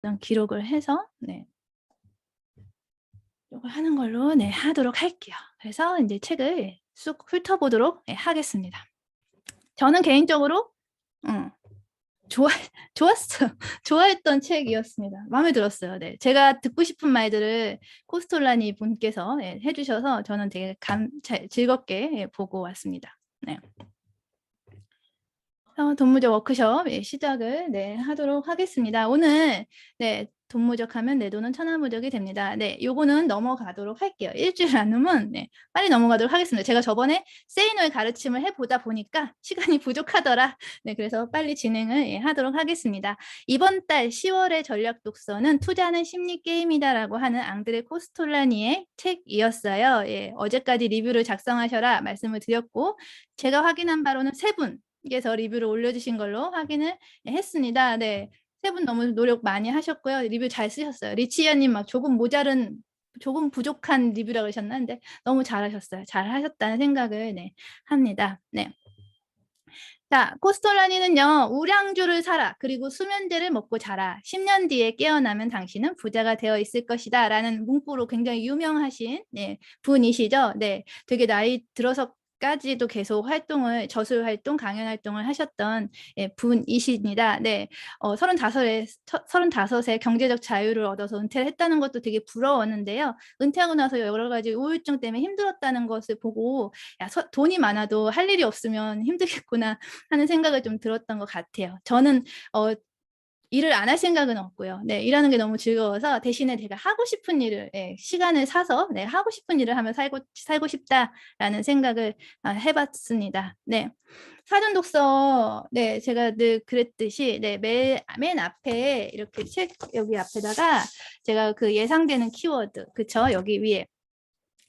어떤 기록을 해서 네. 요거 하는 걸로 네 하도록 할게요. 그래서 인제 책을 쑥 훑어보도록 예 하겠습니다. 저는 개인적으로 음 좋아 좋았어요. 좋아했던 책이었습니다. 마음에 들었어요. 네. 제가 듣고 싶은 말들을 코스톨라니 분께서 예 해 주셔서 저는 되게 즐겁게 예 보고 왔습니다. 네. 동무적 워크숍 예 시작을 네 하도록 하겠습니다. 오늘 네 돈무적하면 내 돈은 천하무적이 됩니다. 네 요거는 넘어가도록 할게요. 일주일 나눔은 네 빨리 넘어가도록 하겠습니다. 제가 저번에 세이 노의 가르침을 해 보다 보니까 시간이 부족하더라. 네 그래서 빨리 진행을 예 하도록 하겠습니다. 이번 달 10 월의 전략 독서는 투자는 심리 게임이다라고 하는 앙드레 코스톨라니의 책이었어요. 예 어제까지 리뷰를 작성하셔라 말씀을 드렸고 제가 확인한 바로는 3 분께서 리뷰를 올려주신 걸로 확인을 예 했습니다. 네. 3 분 너무 노력 많이 하셨고요. 리뷰 잘 쓰셨어요. 리치아 님 막 조금 부족한 리뷰라고 그러셨나? 근데 너무 잘하셨어요. 잘하셨다는 생각을 네 합니다. 네. 자 코스톨라니는요. "우량주를 사라. 그리고 수면제를 먹고 자라. 10년 뒤에 깨어나면 당신은 부자가 되어 있을 것이다."라는 문구로 굉장히 유명하신 네 분이시죠. 네. 되게 나이 들어서까지도 계속 활동을 저술 활동, 강연 활동을 하셨던 예 분이십니다. 네. 35에 경제적 자유를 얻어서 은퇴를 했다는 것도 되게 부러웠는데요. 은퇴하고 나서 여러 가지 우울증 때문에 힘들었다는 것을 보고 '야 돈이 많아도 할 일이 없으면 힘들겠구나.' 하는 생각을 좀 들었던 것 같아요. 저는 어 일을 안 할 생각은 없고요. 네 일하는 게 너무 즐거워서 대신에 제가 하고 싶은 일을 예 시간을 사서 네 '하고 싶은 일을 하며 살고 싶다.'라는 생각을 해 봤습니다. 네. 사전 독서 네 제가 늘 그랬듯이 네 맨 앞에 이렇게 책 여기 앞에다가 제가 그 예상되는 키워드 그쵸? 여기 위에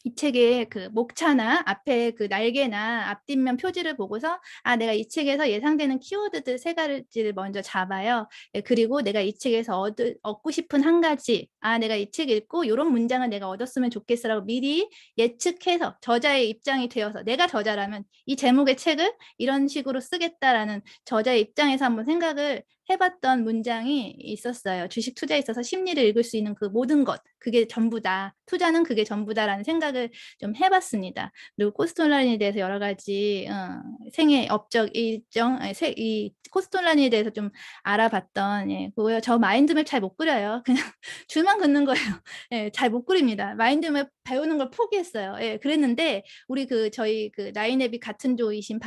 이 책의 그 목차나 앞에 그 날개나 앞뒷면 표지를 보고서 '아 내가 이 책에서 예상되는 키워드들 3 가지를 먼저 잡아요. 예 그리고 내가 이 책에서 얻고 싶은 1 가지 '아 내가 이 책 읽고 요런 문장을 내가 얻었으면 좋겠어.'라고 미리 예측해서 저자의 입장이 되어서 내가 저자라면 '이 제목의 책을 이런 식으로 쓰겠다.'라는 저자의 입장에서 한번 생각을 해 봤던 문장이 있었어요. '주식 투자에 있어서 심리를 읽을 수 있는 그 모든 것 그게 전부다. 투자는 그게 전부다.'라는 생각을 좀 해 봤습니다. 그리고 코스톨라니에 대해서 여러 가지 생애 업적 일정 이 코스톨라니에 대해서 좀 알아봤던 예 그거요. 저 마인드맵 잘 못 그려요. 그냥 줄만 긋는 거예요. 예 잘 못 그립니다. 마인드맵 배우는 걸 포기했어요. 예 그랬는데 우리 저희 나인앱이 같은 조이신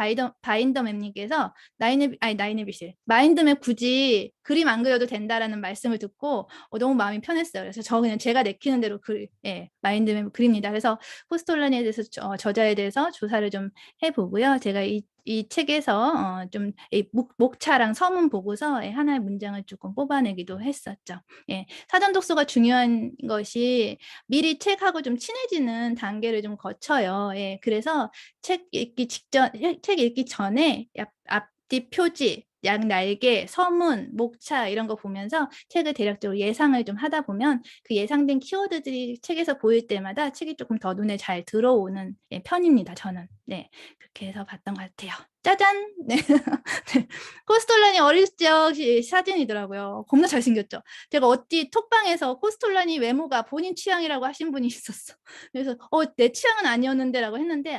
바인더맵 님께서 나인앱이실 마인드맵 굳이 그림 안 그려도 된다라는 말씀을 듣고 너무 마음이 편했어요. 그래서 저 그냥 제가 내키는 대로 예 마인드맵 그립니다. 그래서 코스톨라니에 대해서 저자에 대해서 조사를 좀 해 보고요. 제가 이 책에서 좀 이 목차랑 서문 보고서 예 하나의 문장을 쪼끔 뽑아내기도 했었죠. 예. 사전 독서가 중요한 것이 미리 책하고 좀 친해지는 단계를 좀 거쳐요. 예. 그래서 책 읽기 전에 앞뒤 표지, 양날개, 서문, 목차 이런 거 보면서 책을 대략적으로 예상을 좀 하다 보면 그 예상된 키워드들이 책에서 보일 때마다 책이 쪼끔 더 눈에 잘 들어오는 예 편입니다 저는. 네. 그렇게 해서 봤던 것 같아요. 짜잔. 네. 네. 코스톨라니 어릴 적 사진이더라고요. 겁나 잘생겼죠. 제가 어디 톡방에서 코스톨라니 외모가 본인 취향이라고 하신 분이 있었어. 그래서 "내 취향은 아니었는데."라고 했는데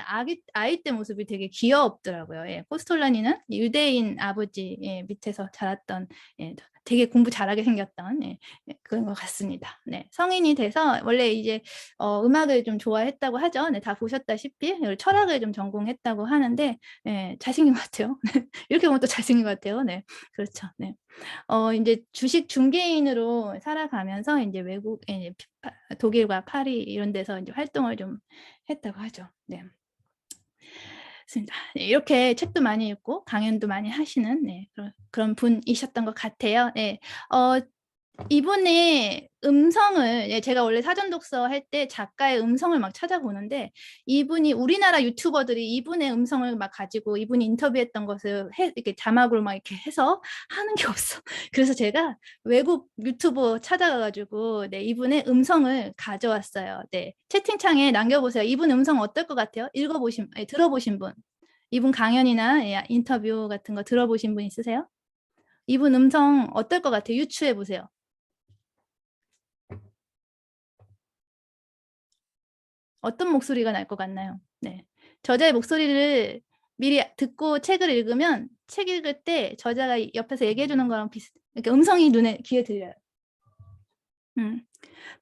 아이 때 모습이 되게 귀엽더라고요. 예. 코스톨라니는 유대인 아버지 예 밑에서 자랐던 예 되게 공부 잘하게 생겼던 예 그런 것 같습니다. 네. 성인이 돼서 원래 이제 음악을 좀 좋아했다고 하죠. 네 다 보셨다시피 그리고 철학을 좀 전공했다고 하는데 예 잘생긴 것 같아요. 네. 이렇게 보면 또 잘생긴 것 같아요. 네. 그렇죠. 네. 인제 주식 중개인으로 살아가면서 인제 외국에 이제 독일과 파리 이런 데서 인제 활동을 좀 했다고 하죠. 네. 맞습니다. 네 이렇게 책도 많이 읽고 강연도 많이 하시는 네 그런 분이셨던 것 같아요. 네. 어 이분의 음성을 예 제가 원래 사전 독서할 때 작가의 음성을 막 찾아보는데 이분이 우리나라 유튜버들이 이분의 음성을 막 가지고 이분이 인터뷰했던 것을 이렇게 자막으로 막 이렇게 해서 하는 게 없어. 그래서 제가 외국 유튜버 찾아가 가지고 네 이분의 음성을 가져왔어요. 네. 채팅창에 남겨 보세요. 이분 음성 어떨 것 같아요? 들어보신 분. 이분 강연이나 예 인터뷰 같은 거 들어보신 분 있으세요? 이분 음성 어떨 것 같아요? 유추해 보세요. 어떤 목소리가 날 것 같나요? 네. 저자의 목소리를 미리 듣고 책을 읽으면 책 읽을 때 저자가 옆에서 얘기해 주는 거랑 그러니까 음성이 귀에 들려요.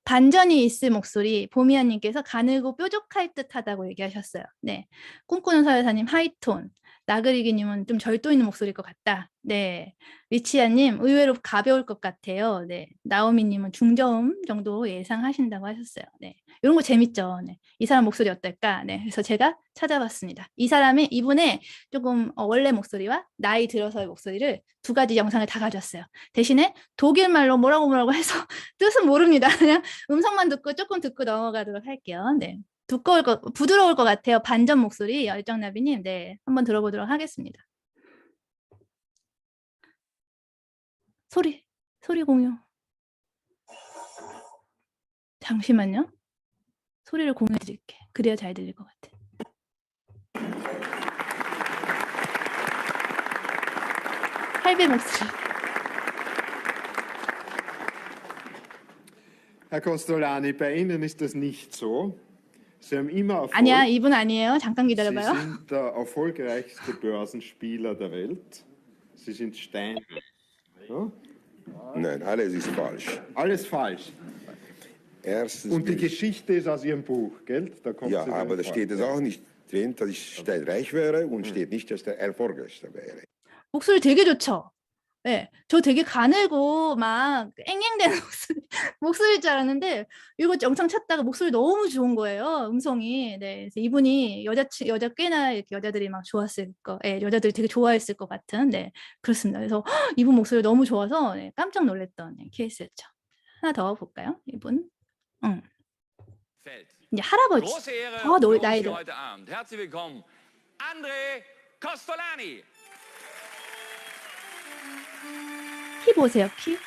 반전이 있을 목소리, 보미아님께서 가늘고 뾰족할 듯하다고 얘기하셨어요. 네, 꿈꾸는 사회사님 하이톤, 나그리기님은 좀 절도 있는 목소리일 것 같다. 네, 리치아님 의외로 가벼울 것 같아요. 네, 나오미님은 중저음 정도 예상하신다고 하셨어요. 네, 이런 거 재밌죠. 네, 이 사람 목소리 어떨까? 네, 그래서 제가 찾아봤습니다. 이분의 조금 원래 목소리와 나이 들어서의 목소리를 두 가지 영상을 다 가져왔어요. 대신에 독일 말로 뭐라고 해서 뜻은 모릅니다. 그냥 음성만 듣고 조금 듣고 넘어가도록 할게요. 네. 부드러울 것 같아요. 반전 목소리 열정나비님. 네. 한번 들어보도록 하겠습니다. 소리 공유. 잠시만요. 소리를 공유해 드릴게. 그래야 잘 들릴 것 같아. 할배 목소리. Herr Costolani, bei Ihnen ist das nicht so. Sie haben immer Erfolg. 아니야, 이분 아니에요. 잠깐 Sie 기다려봐요. sind der erfolgreichste Börsenspieler der Welt. Sie sind Stein. Ja? Nein, alles ist falsch. Alles falsch. Erstens Und die bin ich- Geschichte ist aus Ihrem Buch, gell? Da kommt ja, sie drin aber da vor. steht es auch nicht drin, dass ich steinreich wäre und steht nicht, dass der erfolgreichste wäre. 목소리 되게 좋죠? 네, 저 되게 가늘고 막 앵앵대는 목소리일 줄 알았는데 이거 영상 찾다가 목소리 너무 좋은 거예요. 음성이. 네, 그래서 이분이 여자 꽤나 이렇게 여자들이 막 좋았을 거, 네, 여자들이 되게 좋아했을 것 같은, 네, 그렇습니다. 그래서 이분 목소리 너무 좋아서 네, 깜짝 놀랐던 케이스였죠. 하나 더 볼까요? 이분. 이제 할아버지. Große Ehre 더 für uns 나이 hier 들. heute Abend. Herzlich willkommen, André Costolani. 키 보세요, 키.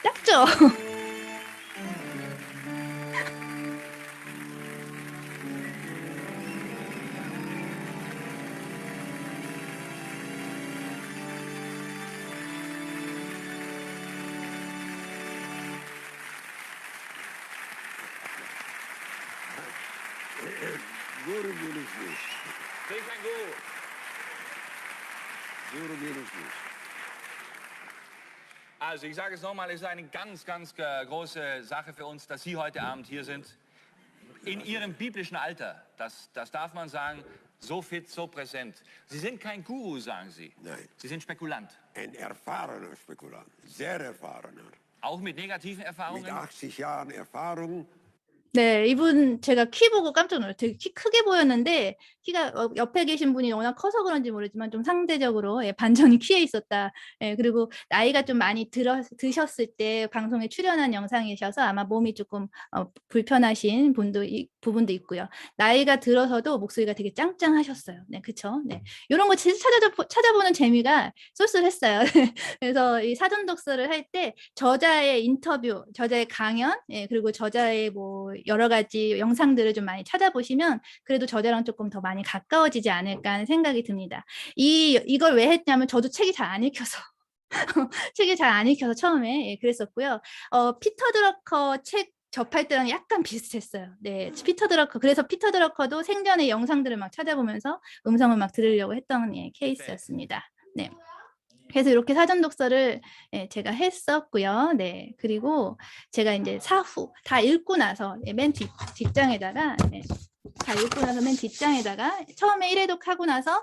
작죠? Guru bin ich nicht. Bin kein Guru. Guru bin ich nicht. Also ich sage es nochmal, es ist eine ganz, ganz große Sache für uns, dass Sie heute Abend hier sind. In Ihrem biblischen Alter, das darf man sagen, so fit, so präsent. Sie sind kein Guru, sagen Sie. Nein. Sie sind Spekulant. Ein erfahrener Spekulant, sehr erfahrener. Auch mit negativen Mit Erfahrungen? 80 Jahren Erfahrung. 네, 이분 제가 키 보고 깜짝 놀랐어요. 되게 키 크게 보였는데 키가 옆에 계신 분이 워낙 커서 그런지 모르지만 좀 상대적으로 반전이 키에 있었다. 예, 그리고 나이가 좀 많이 드셨을 때 방송에 출연한 영상이셔서 아마 몸이 조금 불편하신 부분도 있고요. 나이가 들어서도 목소리가 되게 짱짱하셨어요. 네, 그쵸? 네, 이런 거 진짜 찾아보는 재미가 쏠쏠했어요. 그래서 이 사전 독서를 할 때 저자의 인터뷰, 저자의 강연, 예, 그리고 저자의 뭐 여러 가지 영상들을 좀 많이 찾아보시면 그래도 저자랑 조금 더 많이 가까워지지 않을까 하는 생각이 듭니다. 이걸 왜 했냐면 저도 책이 잘 안 읽혀서 책이 잘 안 읽혀서 처음에 예, 그랬었고요. 피터 드러커 책 접할 때랑 약간 비슷했어요. 네, 그래서 피터 드러커도 생전에 영상들을 막 찾아보면서 음성을 막 들으려고 했던 예, 케이스였습니다. 네. 그래서 이렇게 사전 독서를 예, 제가 했었고요. 네, 그리고 제가 이제 사후 다 읽고 나서 예, 맨 뒷장에다가 예, 다 읽고 나서 맨 뒷장에다가 처음에 1회독 하고 나서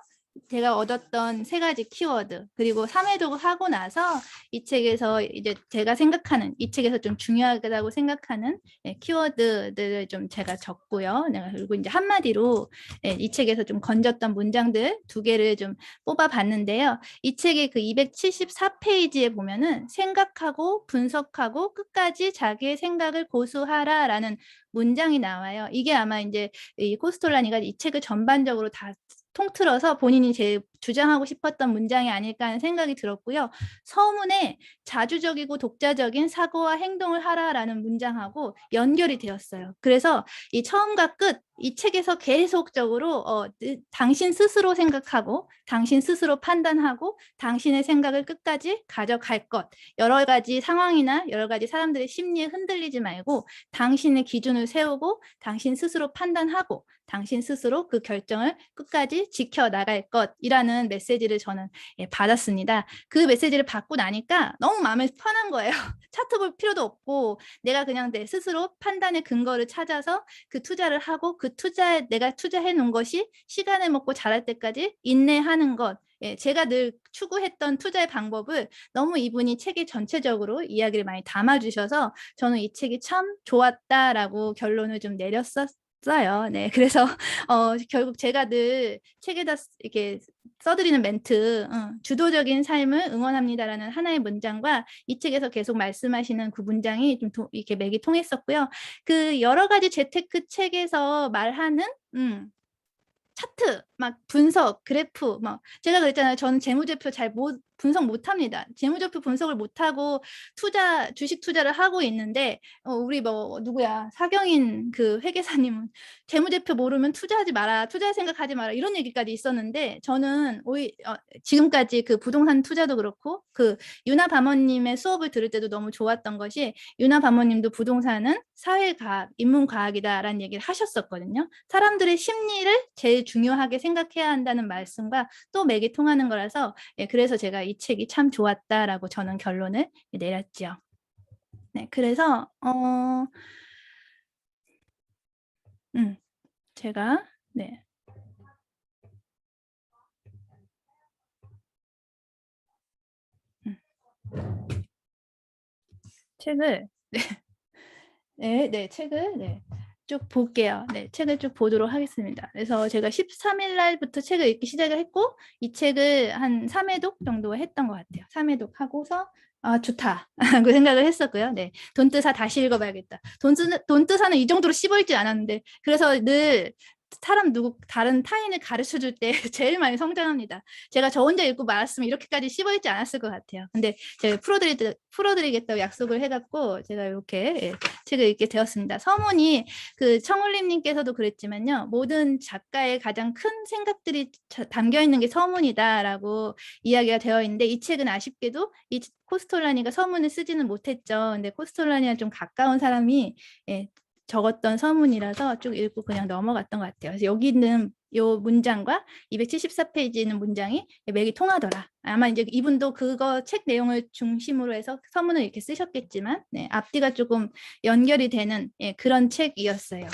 제가 얻었던 3가지 키워드 그리고 3회독 하고 나서 이 책에서 이제 제가 생각하는 이 책에서 좀 중요하다고 생각하는 예, 키워드들을 좀 제가 적고요. 네, 그리고 이제 한마디로 예, 이 책에서 좀 건졌던 문장들 2개를 좀 뽑아봤는데요. 이 책의 그 274페이지에 보면은 생각하고 분석하고 끝까지 자기의 생각을 고수하라라는 문장이 나와요. 이게 아마 이제 이 코스톨라니가 이 책을 전반적으로 다 통틀어서 본인이 제일 주장하고 싶었던 문장이 아닐까 하는 생각이 들었고요. 서문에 자주적이고 독자적인 사고와 행동을 하라라는 문장하고 연결이 되었어요. 그래서 이 처음과 끝, 이 책에서 계속적으로 당신 스스로 생각하고 당신 스스로 판단하고 당신의 생각을 끝까지 가져갈 것, 여러 가지 상황이나 여러 가지 사람들의 심리에 흔들리지 말고 당신의 기준을 세우고 당신 스스로 판단하고 당신 스스로 그 결정을 끝까지 지켜나갈 것이라는 메시지를 저는 받았습니다. 그 메시지를 받고 나니까 너무 마음이 편한 거예요. 차트 볼 필요도 없고 내가 그냥 내 스스로 판단의 근거를 찾아서 그 투자를 하고 그 투자에 내가 투자해 놓은 것이 시간을 먹고 자랄 때까지 인내하는 것. 제가 늘 추구했던 투자의 방법을 너무 이분이 책에 전체적으로 이야기를 많이 담아주셔서 저는 이 책이 참 좋았다라고 결론을 좀 내렸었어요. 네, 그래서 결국 제가 늘 책에다 이렇게 써드리는 멘트, 주도적인 삶을 응원합니다라는 하나의 문장과 이 책에서 계속 말씀하시는 그 문장이 좀 이렇게 맥이 통했었고요. 그 여러 가지 재테크 책에서 말하는 차트, 막 분석, 그래프, 막 제가 그랬잖아요. 저는 재무제표 잘 분석 못합니다. 재무제표 분석을 못하고 주식 투자를 하고 있는데 우리 뭐 누구야 사경인 그 회계사님은 재무제표 모르면 투자하지 마라, 투자할 생각하지 마라 이런 얘기까지 있었는데 저는 지금까지 그 부동산 투자도 그렇고 그 유나 바머님의 수업을 들을 때도 너무 좋았던 것이 유나 바머님도 부동산은 사회과학, 인문과학이다라는 얘기를 하셨었거든요. 사람들의 심리를 제일 중요하게 생각해야 한다는 말씀과 또 맥이 통하는 거라서 그래서 제가 이 책이 참 좋았다라고 저는 결론을 내렸죠. 네, 그래서 제가 네. 책을 책을 쭉 볼게요. 네, 책을 쭉 보도록 하겠습니다. 그래서 제가 13일 날부터 책을 읽기 시작을 했고 이 책을 한 3회독 정도 했던 것 같아요. 3회독 하고서 좋다 그 생각을 했었고요. 네, 돈뜨사 다시 읽어봐야겠다. 돈뜨사는 이 정도로 씹어있지 않았는데 그래서 늘 다른 타인을 가르쳐 줄 때 제일 많이 성장합니다. 제가 저 혼자 읽고 말았으면 이렇게까지 씹어있지 않았을 것 같아요. 근데 제가 풀어드리겠다고 약속을 해갖고 제가 이렇게 책을 읽게 되었습니다. 서문이 그 청울림님께서도 그랬지만요. 모든 작가의 가장 큰 생각들이 담겨있는 게 서문이다라고 이야기가 되어 있는데 이 책은 아쉽게도 이 코스톨라니가 서문을 쓰지는 못했죠. 근데 코스톨라니와 좀 가까운 사람이 적었던 서문이라서 쭉 읽고 그냥 넘어갔던 것 같아요. 그래서 여기 있는 이 문장과 274페이지에 있는 문장이 맥이 통하더라. 아마 이제 이분도 그거 책 내용을 중심으로 해서 서문을 이렇게 쓰셨겠지만 앞뒤가 조금 연결이 되는 그런 책이었어요.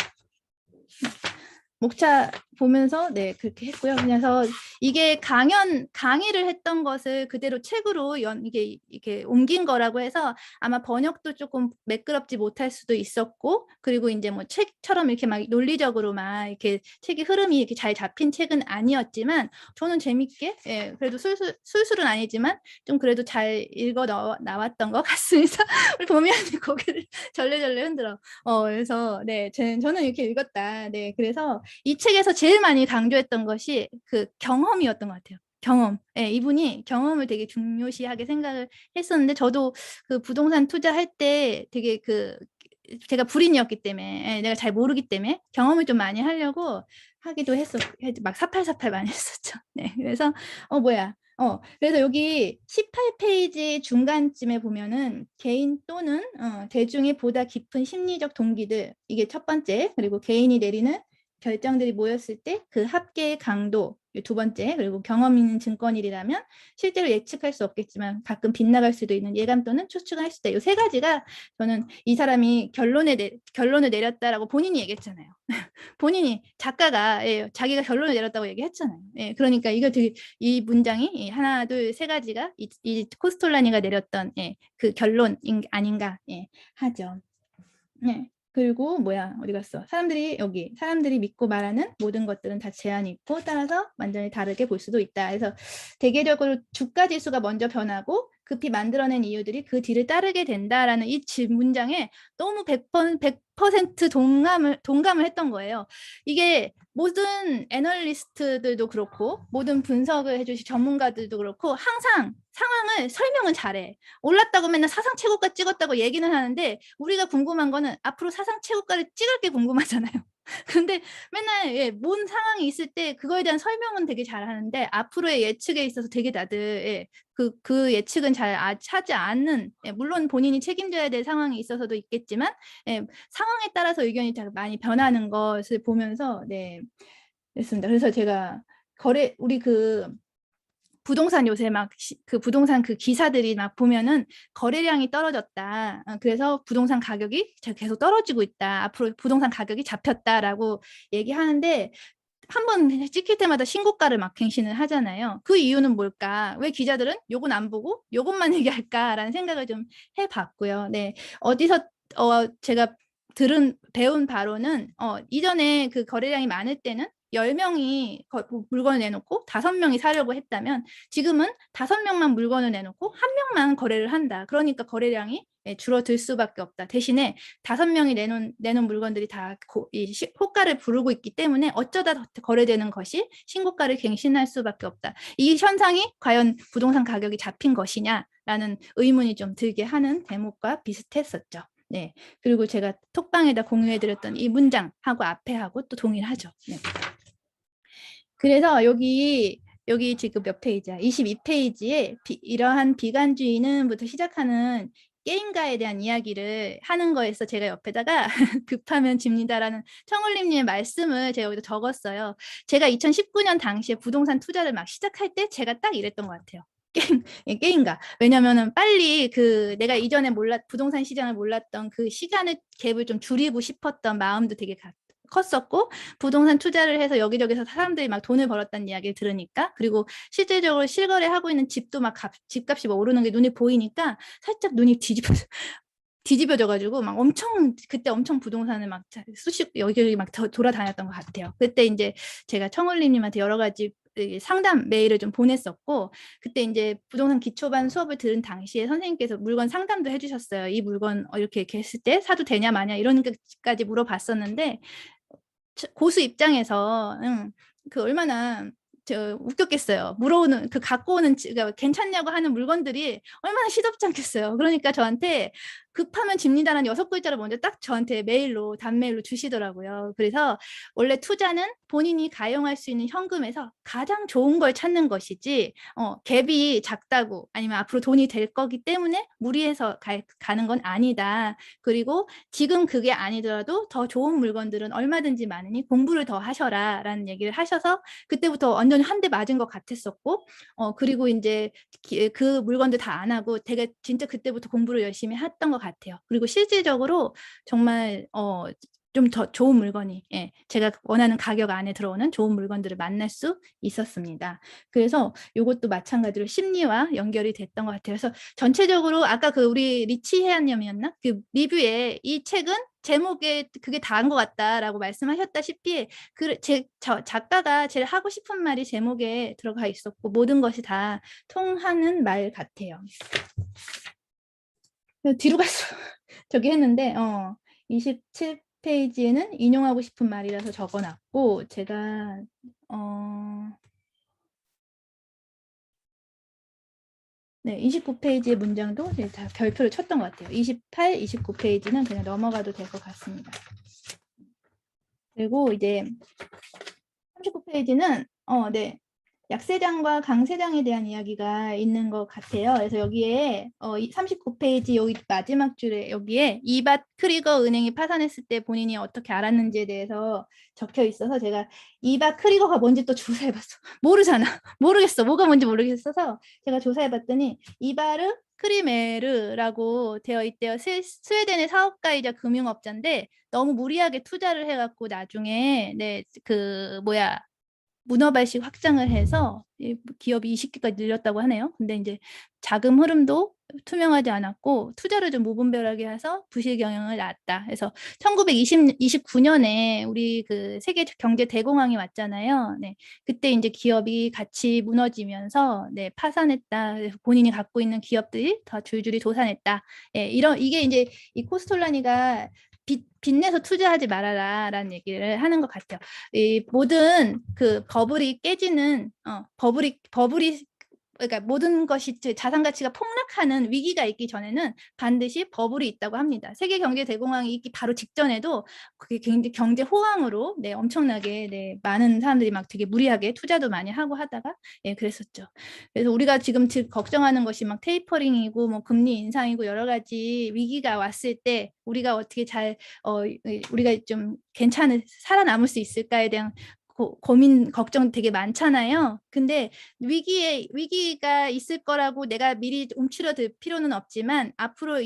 목차 보면서 그렇게 했고요. 그래서 이게 강의를 했던 것을 그대로 책으로 이게 옮긴 거라고 해서 아마 번역도 조금 매끄럽지 못할 수도 있었고 그리고 이제 뭐 책처럼 이렇게 막 논리적으로 막 이렇게 책의 흐름이 이렇게 잘 잡힌 책은 아니었지만 저는 재밌게 그래도 술술은 아니지만 좀 그래도 잘 읽어 나왔던 것 같습니다. 우리 보면 고개를 절레절레 흔들어. 그래서 저는 이렇게 읽었다. 네, 그래서 이 책에서 제일 많이 강조했던 것이 그 경험이었던 것 같아요. 경험. 이분이 경험을 되게 중요시하게 생각을 했었는데 저도 그 부동산 투자할 때 되게 제가 불인이었기 때문에 내가 잘 모르기 때문에 경험을 좀 많이 하려고 하기도 막 사팔사팔 많이 했었죠. 네, 그래서 그래서 여기 18페이지 중간쯤에 보면은 개인 또는 대중의 보다 깊은 심리적 동기들 이게 첫 번째 그리고 개인이 내리는 결정들이 모였을 때 그 합계의 강도 두 번째 그리고 경험 있는 증권일이라면 실제로 예측할 수 없겠지만 가끔 빗나갈 수도 있는 예감 또는 추측할 수 있다. 이 세 가지가 저는 이 사람이 결론을 내렸다라고 본인이 얘기했잖아요. 본인이 작가가 자기가 결론을 내렸다고 얘기했잖아요. 그러니까 이거 되게 이 문장이 하나 둘 세 가지가 이 코스톨라니가 내렸던 그 결론 아닌가 하죠. 그리고 뭐야 어디 갔어? 사람들이 믿고 말하는 모든 것들은 다 제한이 있고 따라서 완전히 다르게 볼 수도 있다. 그래서 대개적으로 주가 지수가 먼저 변하고 급히 만들어낸 이유들이 그 뒤를 따르게 된다라는 이 문장에 너무 100% 동감을 했던 거예요. 이게 모든 애널리스트들도 그렇고 모든 분석을 해주신 전문가들도 그렇고 항상 상황을 설명은 잘해. 올랐다고 맨날 사상 최고가 찍었다고 얘기는 하는데 우리가 궁금한 거는 앞으로 사상 최고가를 찍을 게 궁금하잖아요. 근데 맨날 뭔 상황이 있을 때 그거에 대한 설명은 되게 잘하는데 앞으로의 예측에 있어서 되게 다들 그 예측은 잘 하지 않는, 물론 본인이 책임져야 될 상황이 있어서도 있겠지만 상황에 따라서 의견이 많이 변하는 것을 보면서 됐습니다. 그래서 제가 우리 부동산 요새 막 부동산 기사들이 막 보면은 거래량이 떨어졌다. 그래서 부동산 가격이 계속 떨어지고 있다. 앞으로 부동산 가격이 잡혔다라고 얘기하는데 한번 찍힐 때마다 신고가를 막 갱신을 하잖아요. 그 이유는 뭘까? 왜 기자들은 요건 안 보고 요것만 얘기할까라는 생각을 좀 해봤고요. 네, 어디서 제가 배운 바로는 이전에 그 거래량이 많을 때는 10명이 물건을 내놓고 5명이 사려고 했다면 지금은 5명만 물건을 내놓고 1명만 거래를 한다. 그러니까 거래량이 줄어들 수밖에 없다. 대신에 5명이 내놓은 물건들이 다 호가를 부르고 있기 때문에 어쩌다 거래되는 것이 신고가를 갱신할 수밖에 없다. 이 현상이 과연 부동산 가격이 잡힌 것이냐라는 의문이 좀 들게 하는 대목과 비슷했었죠. 네. 그리고 제가 톡방에다 공유해드렸던 이 문장하고 앞에 하고 또 동일하죠. 네. 그래서 여기 지금 몇 페이지야? 22페이지에 이러한 비관주의는부터 시작하는 게임가에 대한 이야기를 하는 거에서 제가 옆에다가 급하면 집니다라는 청울림님의 말씀을 제가 여기다 적었어요. 제가 2019년 당시에 부동산 투자를 막 시작할 때 제가 딱 이랬던 것 같아요. 게임가. 왜냐면은 빨리 내가 이전에 부동산 시장을 몰랐던 그 시간의 갭을 좀 줄이고 싶었던 마음도 되게 컸었고 부동산 투자를 해서 여기저기서 사람들이 막 돈을 벌었다는 이야기를 들으니까 그리고 실제적으로 실거래하고 있는 집도 막 집값이 막 오르는 게 눈에 보이니까 살짝 눈이 뒤집어져가지고 막 그때 엄청 부동산을 막 여기저기 막 돌아다녔던 것 같아요. 그때 이제 제가 청울림님한테 여러 가지 상담 메일을 좀 보냈었고 그때 이제 부동산 기초반 수업을 들은 당시에 선생님께서 물건 상담도 해주셨어요. 이 물건 이렇게 했을 때 사도 되냐 마냐 이런 것까지 물어봤었는데 고수 입장에서 얼마나 웃겼겠어요. 갖고 오는 그러니까 괜찮냐고 하는 물건들이 얼마나 시덥지 않겠어요. 그러니까 저한테 급하면 집니다라는 6글자를 먼저 딱 저한테 단메일로 주시더라고요. 그래서 원래 투자는 본인이 가용할 수 있는 현금에서 가장 좋은 걸 찾는 것이지 갭이 작다고 아니면 앞으로 돈이 될 거기 때문에 무리해서 가는 건 아니다. 그리고 지금 그게 아니더라도 더 좋은 물건들은 얼마든지 많으니 공부를 더 하셔라 라는 얘기를 하셔서 그때부터 완전히 한 대 맞은 것 같았었고 그리고 이제 그 물건들 다 안 하고 되게 진짜 그때부터 공부를 열심히 했던 것 같아요. 그리고 실질적으로 정말 좀 더 좋은 물건이 제가 원하는 가격 안에 들어오는 좋은 물건들을 만날 수 있었습니다. 그래서 이것도 마찬가지로 심리와 연결이 됐던 것 같아요. 그래서 전체적으로 아까 우리 리치 해안님이었나? 그 리뷰에 이 책은 제목에 그게 다인 것 같다라고 말씀하셨다시피 작가가 제일 하고 싶은 말이 제목에 들어가 있었고 모든 것이 다 통하는 말 같아요. 뒤로 갔어. 저기 했는데 27페이지에는 인용하고 싶은 말이라서 적어놨고 제가 네, 29페이지의 문장도 다 별표를 쳤던 것 같아요. 28, 29페이지는 그냥 넘어가도 될 것 같습니다. 그리고 이제 39페이지는 네, 약세장과 강세장에 대한 이야기가 있는 것 같아요. 그래서 여기에 39페이지 여기 마지막 줄에 여기에 이밭 크리거 은행이 파산했을 때 본인이 어떻게 알았는지에 대해서 적혀 있어서 제가 이밭 크리거가 뭔지 또 조사해봤어. 모르잖아. 모르겠어. 뭐가 뭔지 모르겠어서 제가 조사해봤더니 이바르 크리메르라고 되어 있대요. 스웨덴의 사업가이자 금융업자인데 너무 무리하게 투자를 해갖고 나중에 문어발식 확장을 해서 기업이 20개까지 늘렸다고 하네요. 근데 이제 자금 흐름도 투명하지 않았고 투자를 좀 무분별하게 해서 부실 경영을 낳았다. 그래서 1929년에 우리 그 세계 경제 대공황이 왔잖아요. 네, 그때 이제 기업이 같이 무너지면서 네, 파산했다. 그래서 본인이 갖고 있는 기업들이 다 줄줄이 도산했다. 예, 이게 이제 이 코스톨라니가 빚내서 투자하지 말아라라는 얘기를 하는 것 같아요. 이 모든 그 버블이 깨지는 버블이 그러니까 모든 것이 자산 가치가 폭락하는 위기가 있기 전에는 반드시 버블이 있다고 합니다. 세계 경제 대공황이 있기 바로 직전에도 그게 경제 호황으로 네, 엄청나게 네, 많은 사람들이 막 되게 무리하게 투자도 많이 하고 하다가 예, 그랬었죠. 그래서 우리가 지금 걱정하는 것이 막 테이퍼링이고 뭐 금리 인상이고 여러 가지 위기가 왔을 때 우리가 어떻게 우리가 좀 괜찮은 살아남을 수 있을까에 대한 고민, 걱정 되게 많잖아요. 근데 위기가 있을 거라고 내가 미리 움츠러들 필요는 없지만 앞으로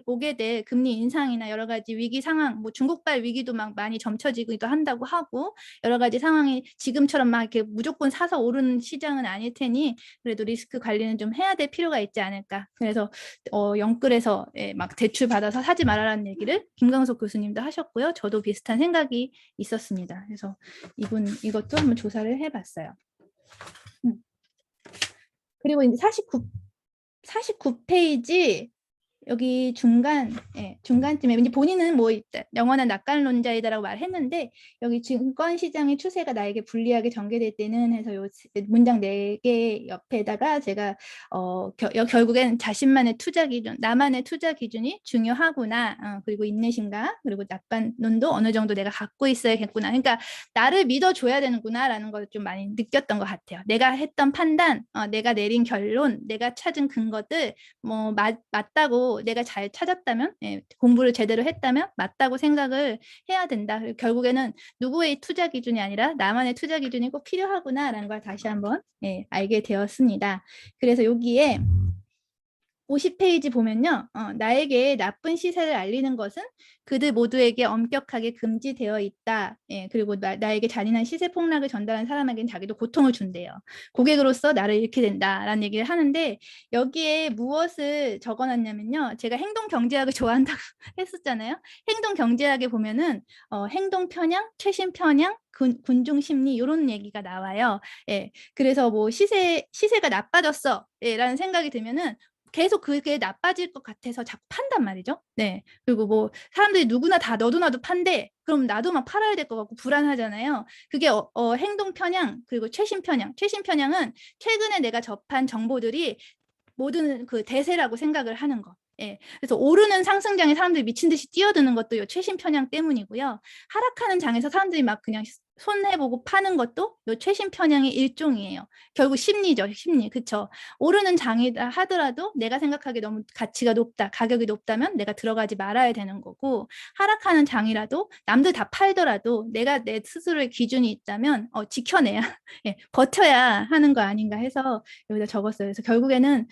오게 될 금리 인상이나 여러 가지 위기 상황, 뭐 중국발 위기도 막 많이 점쳐지기도 한다고 하고 여러 가지 상황이 지금처럼 막 이렇게 무조건 사서 오르는 시장은 아닐 테니 그래도 리스크 관리는 좀 해야 될 필요가 있지 않을까. 그래서 영끌에서 막 대출 받아서 사지 말아라는 얘기를 김광석 교수님도 하셨고요. 저도 비슷한 생각이 있었습니다. 그래서 이것도 한번 조사를 해봤어요. 그리고 이제 49페이지 여기 중간쯤에 이제 본인은 뭐 영원한 낙관론자이다라고 말했는데 여기 증권 시장의 추세가 나에게 불리하게 전개될 때는 해서 요 문장 4개 옆에다가 제가 결국엔 자신만의 투자 기준, 나만의 투자 기준이 중요하구나. 그리고 인내심과 그리고 낙관론도 어느 정도 내가 갖고 있어야겠구나. 그러니까 나를 믿어줘야 되는구나라는 걸 좀 많이 느꼈던 것 같아요. 내가 했던 판단, 내가 내린 결론, 내가 찾은 근거들 뭐 맞다고 내가 잘 찾았다면 공부를 제대로 했다면 맞다고 생각을 해야 된다. 결국에는 누구의 투자 기준이 아니라 나만의 투자 기준이 꼭 필요하구나라는 걸 다시 한번 알게 되었습니다. 그래서 여기에 50페이지 보면요. 나에게 나쁜 시세를 알리는 것은 그들 모두에게 엄격하게 금지되어 있다. 그리고 나에게 잔인한 시세 폭락을 전달한 사람에게는 자기도 고통을 준대요. 고객으로서 나를 잃게 된다라는 얘기를 하는데 여기에 무엇을 적어놨냐면요. 제가 행동 경제학을 좋아한다고 했었잖아요. 행동 경제학에 보면은 행동 편향, 최신 편향, 군중 심리 이런 얘기가 나와요. 그래서 뭐 시세가 나빠졌어. 라는 생각이 들면은 계속 그게 나빠질 것 같아서 자꾸 판단 말이죠. 네. 그리고 뭐 사람들이 누구나 다 너도 나도 판대. 그럼 나도 막 팔아야 될 것 같고 불안하잖아요. 그게 행동 편향 그리고 최신 편향. 최신 편향은 최근에 내가 접한 정보들이 모든 그 대세라고 생각을 하는 거. 그래서 오르는 상승장에 사람들이 미친 듯이 뛰어드는 것도 이 최신 편향 때문이고요. 하락하는 장에서 사람들이 막 그냥 손해보고 파는 것도 이 최신 편향의 일종이에요. 결국 심리죠, 심리. 그쵸? 오르는 장이다 하더라도 내가 생각하기에 너무 가치가 높다, 가격이 높다면 내가 들어가지 말아야 되는 거고, 하락하는 장이라도 남들 다 팔더라도 내가 내 스스로의 기준이 있다면 지켜내야, 버텨야 하는 거 아닌가 해서 여기다 적었어요. 그래서 결국에는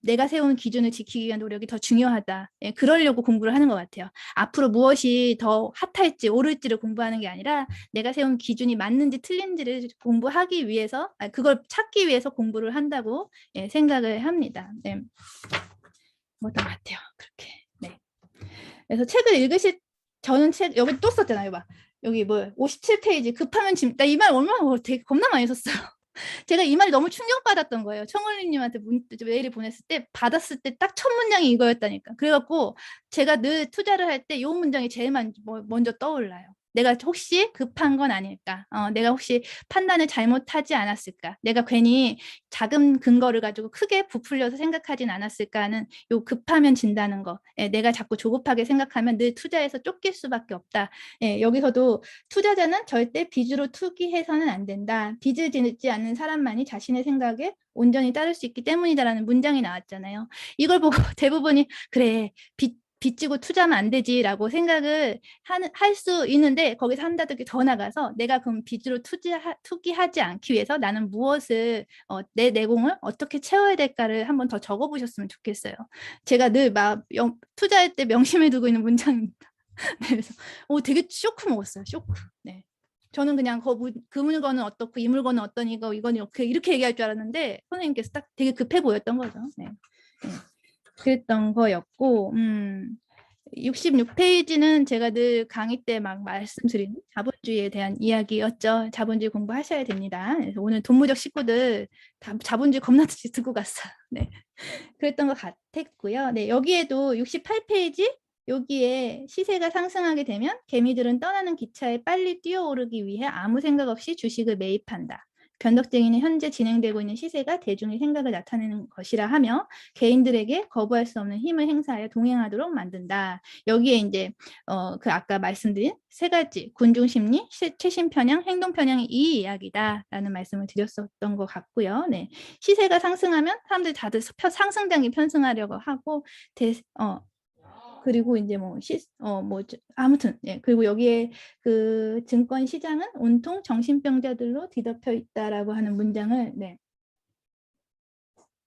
내가 세운 기준을 지키기 위한 노력이 더 중요하다. 그러려고 공부를 하는 것 같아요. 앞으로 무엇이 더 핫할지 오를지를 공부하는 게 아니라 내가 세운 기준이 맞는지 틀린지를 공부하기 위해서 그걸 찾기 위해서 공부를 한다고 생각을 합니다. 네. 뭐던 것 같아요. 그렇게. 네. 그래서 책을 읽으실 저는 책 여기 또 썼잖아요. 막 여기 뭐 57페이지 급하면 나 이 말 얼마나 되게 겁나 많이 썼어요. 제가 이 말이 너무 충격받았던 거예요. 청을리님한테 메일을 보냈을 때 받았을 때 딱 첫 문장이 이거였다니까. 그래갖고 제가 늘 투자를 할 때 이 문장이 제일 먼저 떠올라요. 내가 혹시 급한 건 아닐까? 내가 혹시 판단을 잘못하지 않았을까? 내가 괜히 작은 근거를 가지고 크게 부풀려서 생각하진 않았을까 하는 요 급하면 진다는 거. 내가 자꾸 조급하게 생각하면 늘 투자에서 쫓길 수밖에 없다. 여기서도 투자자는 절대 빚으로 투기해서는 안 된다. 빚을 짓지 않는 사람만이 자신의 생각에 온전히 따를 수 있기 때문이다라는 문장이 나왔잖아요. 이걸 보고 대부분이 그래 빚지고 투자하면 안 되지라고 생각을 할 수 있는데 거기서 한다든지 더 나가서 내가 그럼 빚으로 투기하지 않기 위해서 나는 무엇을 내 내공을 어떻게 채워야 될까를 한번 더 적어보셨으면 좋겠어요. 제가 늘 막 투자할 때 명심해 두고 있는 문장입니다. 네, 그래서 되게 쇼크 먹었어요. 쇼크. 네. 저는 그냥 그 물건은 어떻고 이 물건은 어떠니까 이건 이렇게 얘기할 줄 알았는데 선생님께서 딱 되게 급해 보였던 거죠. 네. 네. 그랬던 거였고 66페이지는 제가 늘 강의 때 막 말씀드린 자본주의에 대한 이야기였죠. 자본주의 공부하셔야 됩니다. 그래서 오늘 돈무적 식구들 다 자본주의 겁나 듣고 갔어요. 네. 그랬던 것 같았고요. 네, 여기에도 68페이지 여기에 시세가 상승하게 되면 개미들은 떠나는 기차에 빨리 뛰어오르기 위해 아무 생각 없이 주식을 매입한다. 변덕쟁이는 현재 진행되고 있는 시세가 대중의 생각을 나타내는 것이라 하며 개인들에게 거부할 수 없는 힘을 행사하여 동행하도록 만든다. 여기에 이제 그 아까 말씀드린 세 가지 군중심리, 최신 편향, 행동 편향이 이 이야기다라는 말씀을 드렸었던 것 같고요. 네, 시세가 상승하면 사람들이 다들 상승장에 편승하려고 하고 그리고 이제 아무튼 예, 그리고 여기에 그 증권 시장은 온통 정신병자들로 뒤덮여 있다라고 하는 문장을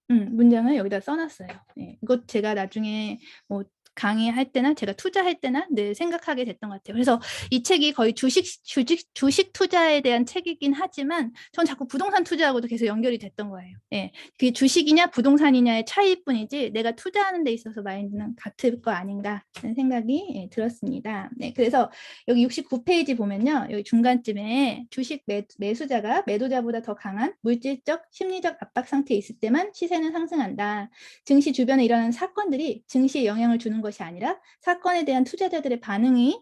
문장을 여기다 써놨어요. 예, 이것 제가 나중에 뭐 강의할 때나 제가 투자할 때나 늘 생각하게 됐던 것 같아요. 그래서 이 책이 거의 주식 투자에 대한 책이긴 하지만 전 자꾸 부동산 투자하고도 계속 연결이 됐던 거예요. 예, 그게 주식이냐 부동산이냐의 차이일 뿐이지 내가 투자하는 데 있어서 마인드는 같을 거 아닌가 하는 생각이 들었습니다. 네, 그래서 여기 69페이지 보면요. 여기 중간쯤에 주식 매수자가 매도자보다 더 강한 물질적, 심리적 압박 상태에 있을 때만 시세는 상승한다. 증시 주변에 일어나는 사건들이 증시에 영향을 주는 것이 아니라 사건에 대한 투자자들의 반응이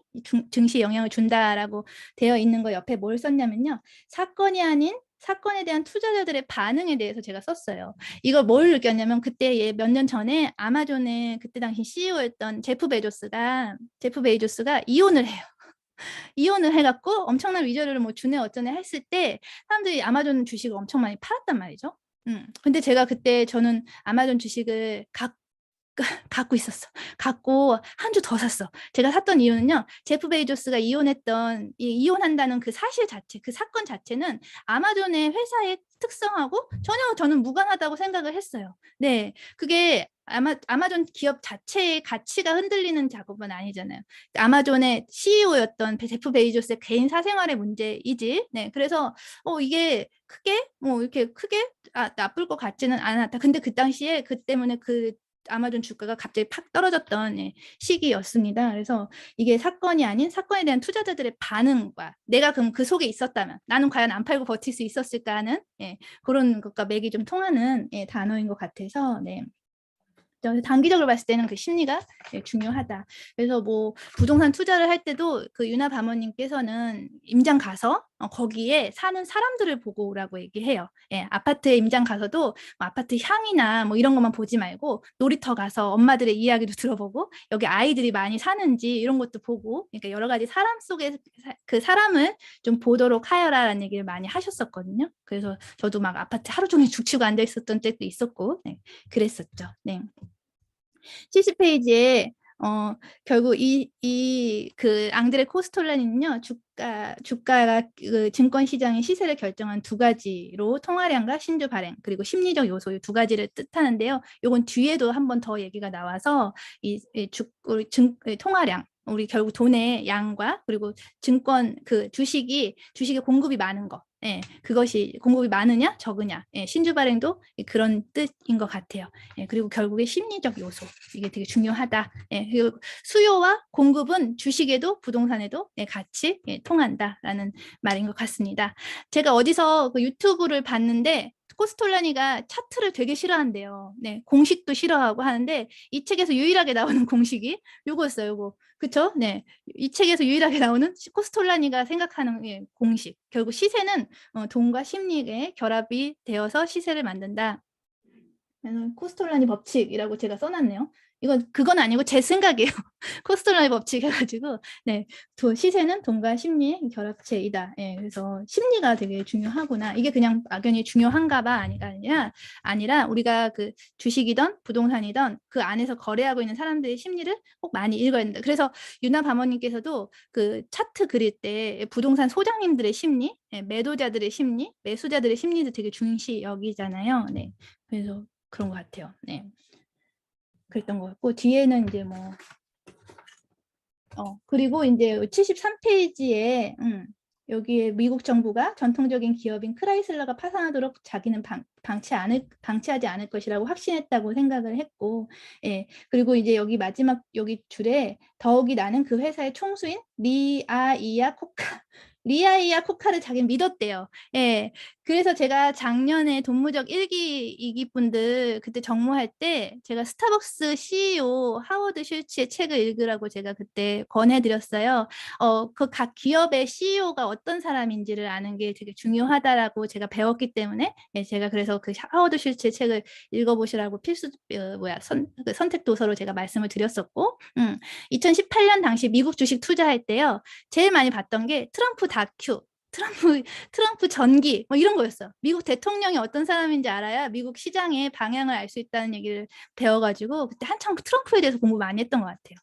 증시에 영향을 준다라고 되어 있는 거 옆에 뭘 썼냐면요. 사건이 아닌 사건에 대한 투자자들의 반응에 대해서 제가 썼어요. 이걸 뭘 느꼈냐면 그때 몇 년 전에 아마존의 그때 당시 CEO였던 제프 베이조스가 이혼을 해요. 이혼을 해갖고 엄청난 위자료를 뭐 주네 어쩌네 했을 때 사람들이 아마존 주식을 엄청 많이 팔았단 말이죠. 근데 제가 그때 저는 아마존 주식을 갖고 있었어. 갖고 한 주 더 샀어. 제가 샀던 이유는요. 제프 베이조스가 이혼한다는 그 사실 자체, 그 사건 자체는 아마존의 회사의 특성하고 전혀 저는 무관하다고 생각을 했어요. 네, 그게 아마존 기업 자체의 가치가 흔들리는 작업은 아니잖아요. 아마존의 CEO였던 제프 베이조스의 개인 사생활의 문제이지. 네, 그래서 이게 이렇게 크게 나쁠 것 같지는 않았다. 근데 그 당시에 그 때문에 그 아마존 주가가 갑자기 팍 떨어졌던 시기였습니다. 그래서 이게 사건이 아닌 사건에 대한 투자자들의 반응과 내가 그럼 그 속에 있었다면 나는 과연 안 팔고 버틸 수 있었을까 하는 그런 것과 맥이 좀 통하는 단어인 것 같아서 단기적으로 봤을 때는 그 심리가 중요하다. 그래서 뭐 부동산 투자를 할 때도 그 유나 바모님께서는 임장 가서 거기에 사는 사람들을 보고 오라고 얘기해요. 예, 아파트에 임장 가서도 뭐 아파트 향이나 뭐 이런 것만 보지 말고 놀이터 가서 엄마들의 이야기도 들어보고 여기 아이들이 많이 사는지 이런 것도 보고 그러니까 여러 가지 사람 속에 그 사람을 좀 보도록 하여라라는 얘기를 많이 하셨었거든요. 그래서 저도 막 아파트 하루 종일 죽치고 앉아 있었던 때도 있었고 그랬었죠. 네. 70페이지에 결국 그 앙드레 코스톨라니는요 주가가 그 증권 시장의 시세를 결정한 두 가지로 통화량과 신주 발행 그리고 심리적 요소 이 두 가지를 뜻하는데요. 이건 뒤에도 한 번 더 얘기가 나와서 통화량 우리 결국 돈의 양과 그리고 주식의 공급이 많은 거. 예, 그것이 공급이 많으냐 적으냐 신주 발행도 그런 뜻인 것 같아요. 그리고 결국에 심리적 요소 이게 되게 중요하다. 그리고 수요와 공급은 주식에도 부동산에도 같이 통한다라는 말인 것 같습니다. 제가 어디서 그 유튜브를 봤는데 코스톨라니가 차트를 되게 싫어한대요. 네, 공식도 싫어하고 하는데 이 책에서 유일하게 나오는 공식이 요거였어요. 요거. 그쵸? 네. 이 책에서 유일하게 나오는 코스톨라니가 생각하는 공식. 결국 시세는 돈과 심리의 결합이 되어서 시세를 만든다. 코스톨라니 법칙이라고 제가 써놨네요. 그건 아니고 제 생각이에요. 코스톨라니 법칙 해가지고 시세는 돈과 심리의 결합체이다. 그래서 심리가 되게 중요하구나. 이게 그냥 막연히 중요한가봐 아니라 우리가 그 주식이든 부동산이든 그 안에서 거래하고 있는 사람들의 심리를 꼭 많이 읽어야 된다. 그래서 유나 바모님께서도 그 차트 그릴 때 부동산 소장님들의 심리, 매도자들의 심리, 매수자들의 심리도 되게 중시 여기잖아요. 네, 그래서 그런 것 같아요. 네. 그랬던 것 같고 뒤에는 이제 그리고 이제 73페이지에 여기에 미국 정부가 전통적인 기업인 크라이슬러가 파산하도록 자기는 방치하지 않을 것이라고 확신했다고 생각을 했고, 예. 그리고 이제 여기 마지막 여기 줄에 더욱이 나는 그 회사의 총수인 리아이아 코카를 자기는 믿었대요. 예. 그래서 제가 작년에 돈무적 1기, 2기 분들 그때 정모할 때 제가 스타벅스 CEO 하워드 슐츠의 책을 읽으라고 제가 그때 권해드렸어요. 그 각 기업의 CEO가 어떤 사람인지를 아는 게 되게 중요하다라고 제가 배웠기 때문에, 예, 제가 그래서 그 하워드 슐츠의 책을 읽어보시라고 필수, 선택 도서로 제가 말씀을 드렸었고, 2018년 당시 미국 주식 투자할 때요, 제일 많이 봤던 게 트럼프 다큐, 트럼프 전기, 뭐 이런 거였어요. 미국 대통령이 어떤 사람인지 알아야 미국 시장의 방향을 알 수 있다는 얘기를 배워가지고 그때 한참 트럼프에 대해서 공부 많이 했던 것 같아요.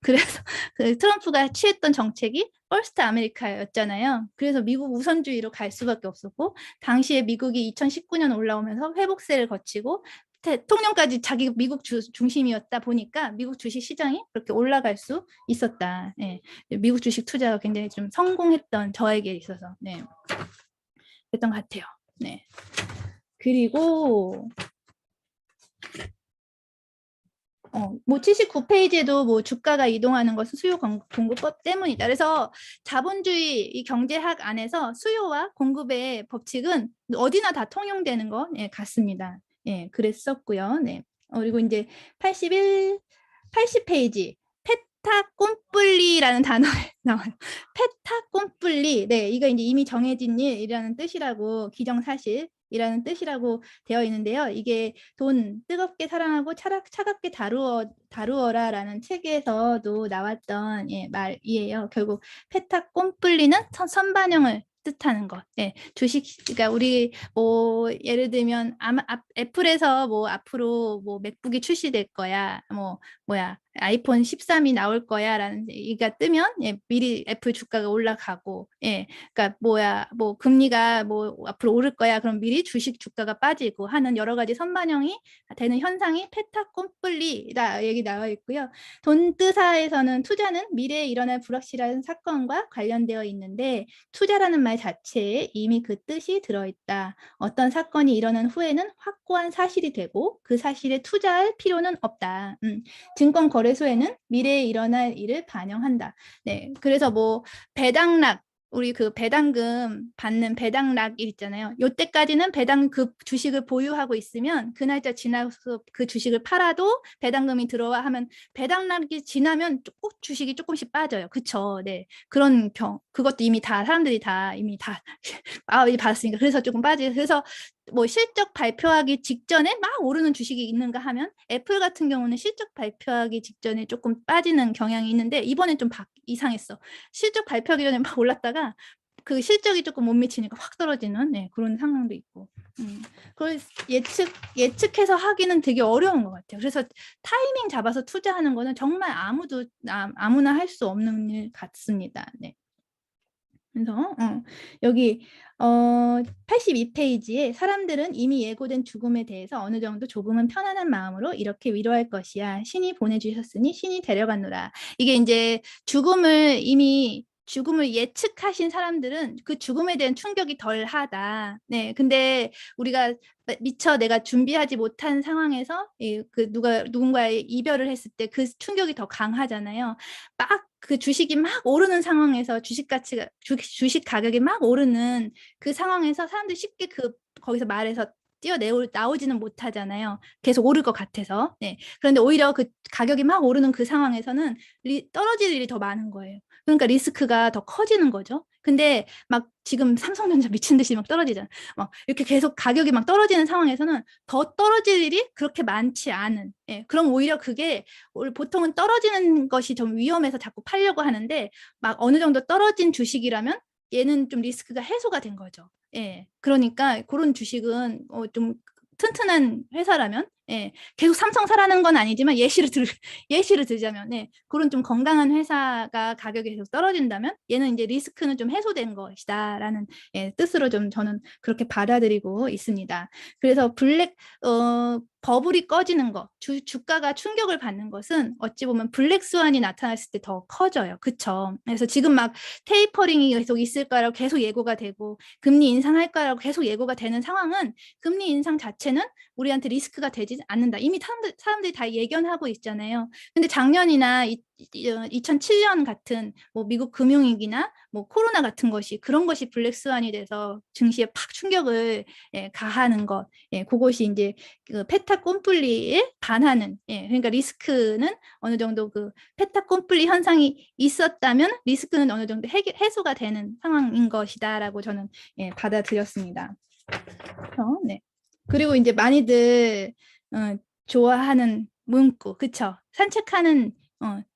그래서 그 트럼프가 취했던 정책이 퍼스트 아메리카였잖아요. 그래서 미국 우선주의로 갈 수밖에 없었고, 당시에 미국이 2019년 올라오면서 회복세를 거치고 대통령까지 자기 미국 중심이었다 보니까 미국 주식 시장이 그렇게 올라갈 수 있었다. 예. 미국 주식 투자가 굉장히 좀 성공했던 저에게 있어서, 네, 그랬던 것 같아요. 네. 그리고 뭐 79페이지에도 뭐 주가가 이동하는 것은 수요 공급법 때문이다. 그래서 자본주의 이 경제학 안에서 수요와 공급의 법칙은 어디나 다 통용되는 것, 예, 같습니다. 예, 그랬었고요. 네. 그리고 이제 80페이지 페타꼼뿔리라는 단어가 나와요. 페타꼼뿔리. 네, 이거 이제 이미 정해진 일이라는 뜻이라고, 기정사실이라는 뜻이라고 되어 있는데요. 이게 돈 뜨겁게 사랑하고 차갑게 다루어라라는 책에서도 나왔던, 예, 말이에요. 결국 페타꼼뿔리는 선반영을 뜻하는 것. 예, 주식, 그러니까 우리 뭐 예를 들면 애플에서 뭐 앞으로 뭐 맥북이 출시될 거야, 뭐 뭐야 아이폰 13이 나올 거야라는 얘기가 뜨면, 예, 미리 애플 주가가 올라가고, 예, 그러니까 뭐야 뭐 금리가 뭐 앞으로 오를 거야, 그럼 미리 주식 주가가 빠지고 하는 여러 가지 선반영이 되는 현상이 페타꼼뿔리라 얘기 나와 있고요. 돈뜨사에서는 투자는 미래에 일어날 불확실한 사건과 관련되어 있는데 투자라는 말 자체에 이미 그 뜻이 들어있다. 어떤 사건이 일어난 후에는 확고한 사실이 되고 그 사실에 투자할 필요는 없다. 증권거래소에는 미래에 일어날 일을 반영한다. 네, 그래서 뭐 배당락, 우리 그 배당금 받는 배당락일 있잖아요. 요때까지는 그 주식을 보유하고 있으면 그 날짜 지나서 그 주식을 팔아도 배당금이 들어와 하면, 배당락이 지나면 꼭 주식이 조금씩 빠져요. 그쵸? 네, 그런 그것도 이미 다 사람들이 이미 다 받았으니까 그래서 조금 빠지고, 그래서 뭐 실적 발표하기 직전에 막 오르는 주식이 있는가 하면 애플 같은 경우는 실적 발표하기 직전에 조금 빠지는 경향이 있는데 이번엔 좀 이상했어. 실적 발표하기 전에 막 올랐다가 그 실적이 조금 못 미치니까 확 떨어지는, 네, 그런 상황도 있고. 그걸 예측해서 하기는 되게 어려운 것 같아요. 그래서 타이밍 잡아서 투자하는 거는 정말 아무나 할 수 없는 일 같습니다. 네. 그래서 여기 82페이지에 사람들은 이미 예고된 죽음에 대해서 어느 정도 조금은 편안한 마음으로 이렇게 위로할 것이야. 신이 보내주셨으니 신이 데려갔노라. 이게 이제 죽음을 예측하신 사람들은 그 죽음에 대한 충격이 덜하다. 네, 근데 우리가 미처 내가 준비하지 못한 상황에서 그 누군가의 이별을 했을 때 그 충격이 더 강하잖아요. 막 그 주식이 막 오르는 상황에서 주식 가격이 막 오르는 그 상황에서 사람들이 쉽게 거기서 말해서 나오지는 못하잖아요. 계속 오를 것 같아서. 네. 그런데 오히려 그 가격이 막 오르는 그 상황에서는 떨어질 일이 더 많은 거예요. 그러니까 리스크가 더 커지는 거죠. 근데 막 지금 삼성전자 미친 듯이 막 떨어지잖아요. 막 이렇게 계속 가격이 막 떨어지는 상황에서는 더 떨어질 일이 그렇게 많지 않은. 예, 그럼 오히려 그게 보통은 떨어지는 것이 좀 위험해서 자꾸 팔려고 하는데 막 어느 정도 떨어진 주식이라면 얘는 좀 리스크가 해소가 된 거죠. 예, 그러니까 그런 주식은 좀 튼튼한 회사라면 예, 계속 삼성 사라는 건 아니지만 예시를 들자면, 예, 그런 좀 건강한 회사가 가격이 계속 떨어진다면 얘는 이제 리스크는 좀 해소된 것이다라는 예, 뜻으로 좀 저는 그렇게 받아들이고 있습니다. 그래서 버블이 꺼지는 거, 주가가 충격을 받는 것은 어찌 보면 블랙스완이 나타났을 때 더 커져요. 그쵸? 그래서 지금 막 테이퍼링이 계속 있을 거라고 계속 예고가 되고 금리 인상할 거라고 계속 예고가 되는 상황은 금리 인상 자체는 우리한테 리스크가 되지 않는다. 이미 사람들이 다 예견하고 있잖아요. 근데 작년이나 2007년 같은 뭐 미국 금융위기나 뭐 코로나 같은 것이 그런 것이 블랙스완이 돼서 증시에 팍 충격을 예, 가하는 것, 예, 그것이 이제 그 페타 꼼플리에 반하는, 예, 그러니까 리스크는 어느 정도 그 페타 꼼플리 현상이 있었다면 리스크는 어느 정도 해소가 되는 상황인 것이다라고 저는 예, 받아들였습니다. 네. 그리고 이제 많이들 좋아하는 문구, 그쵸? 산책하는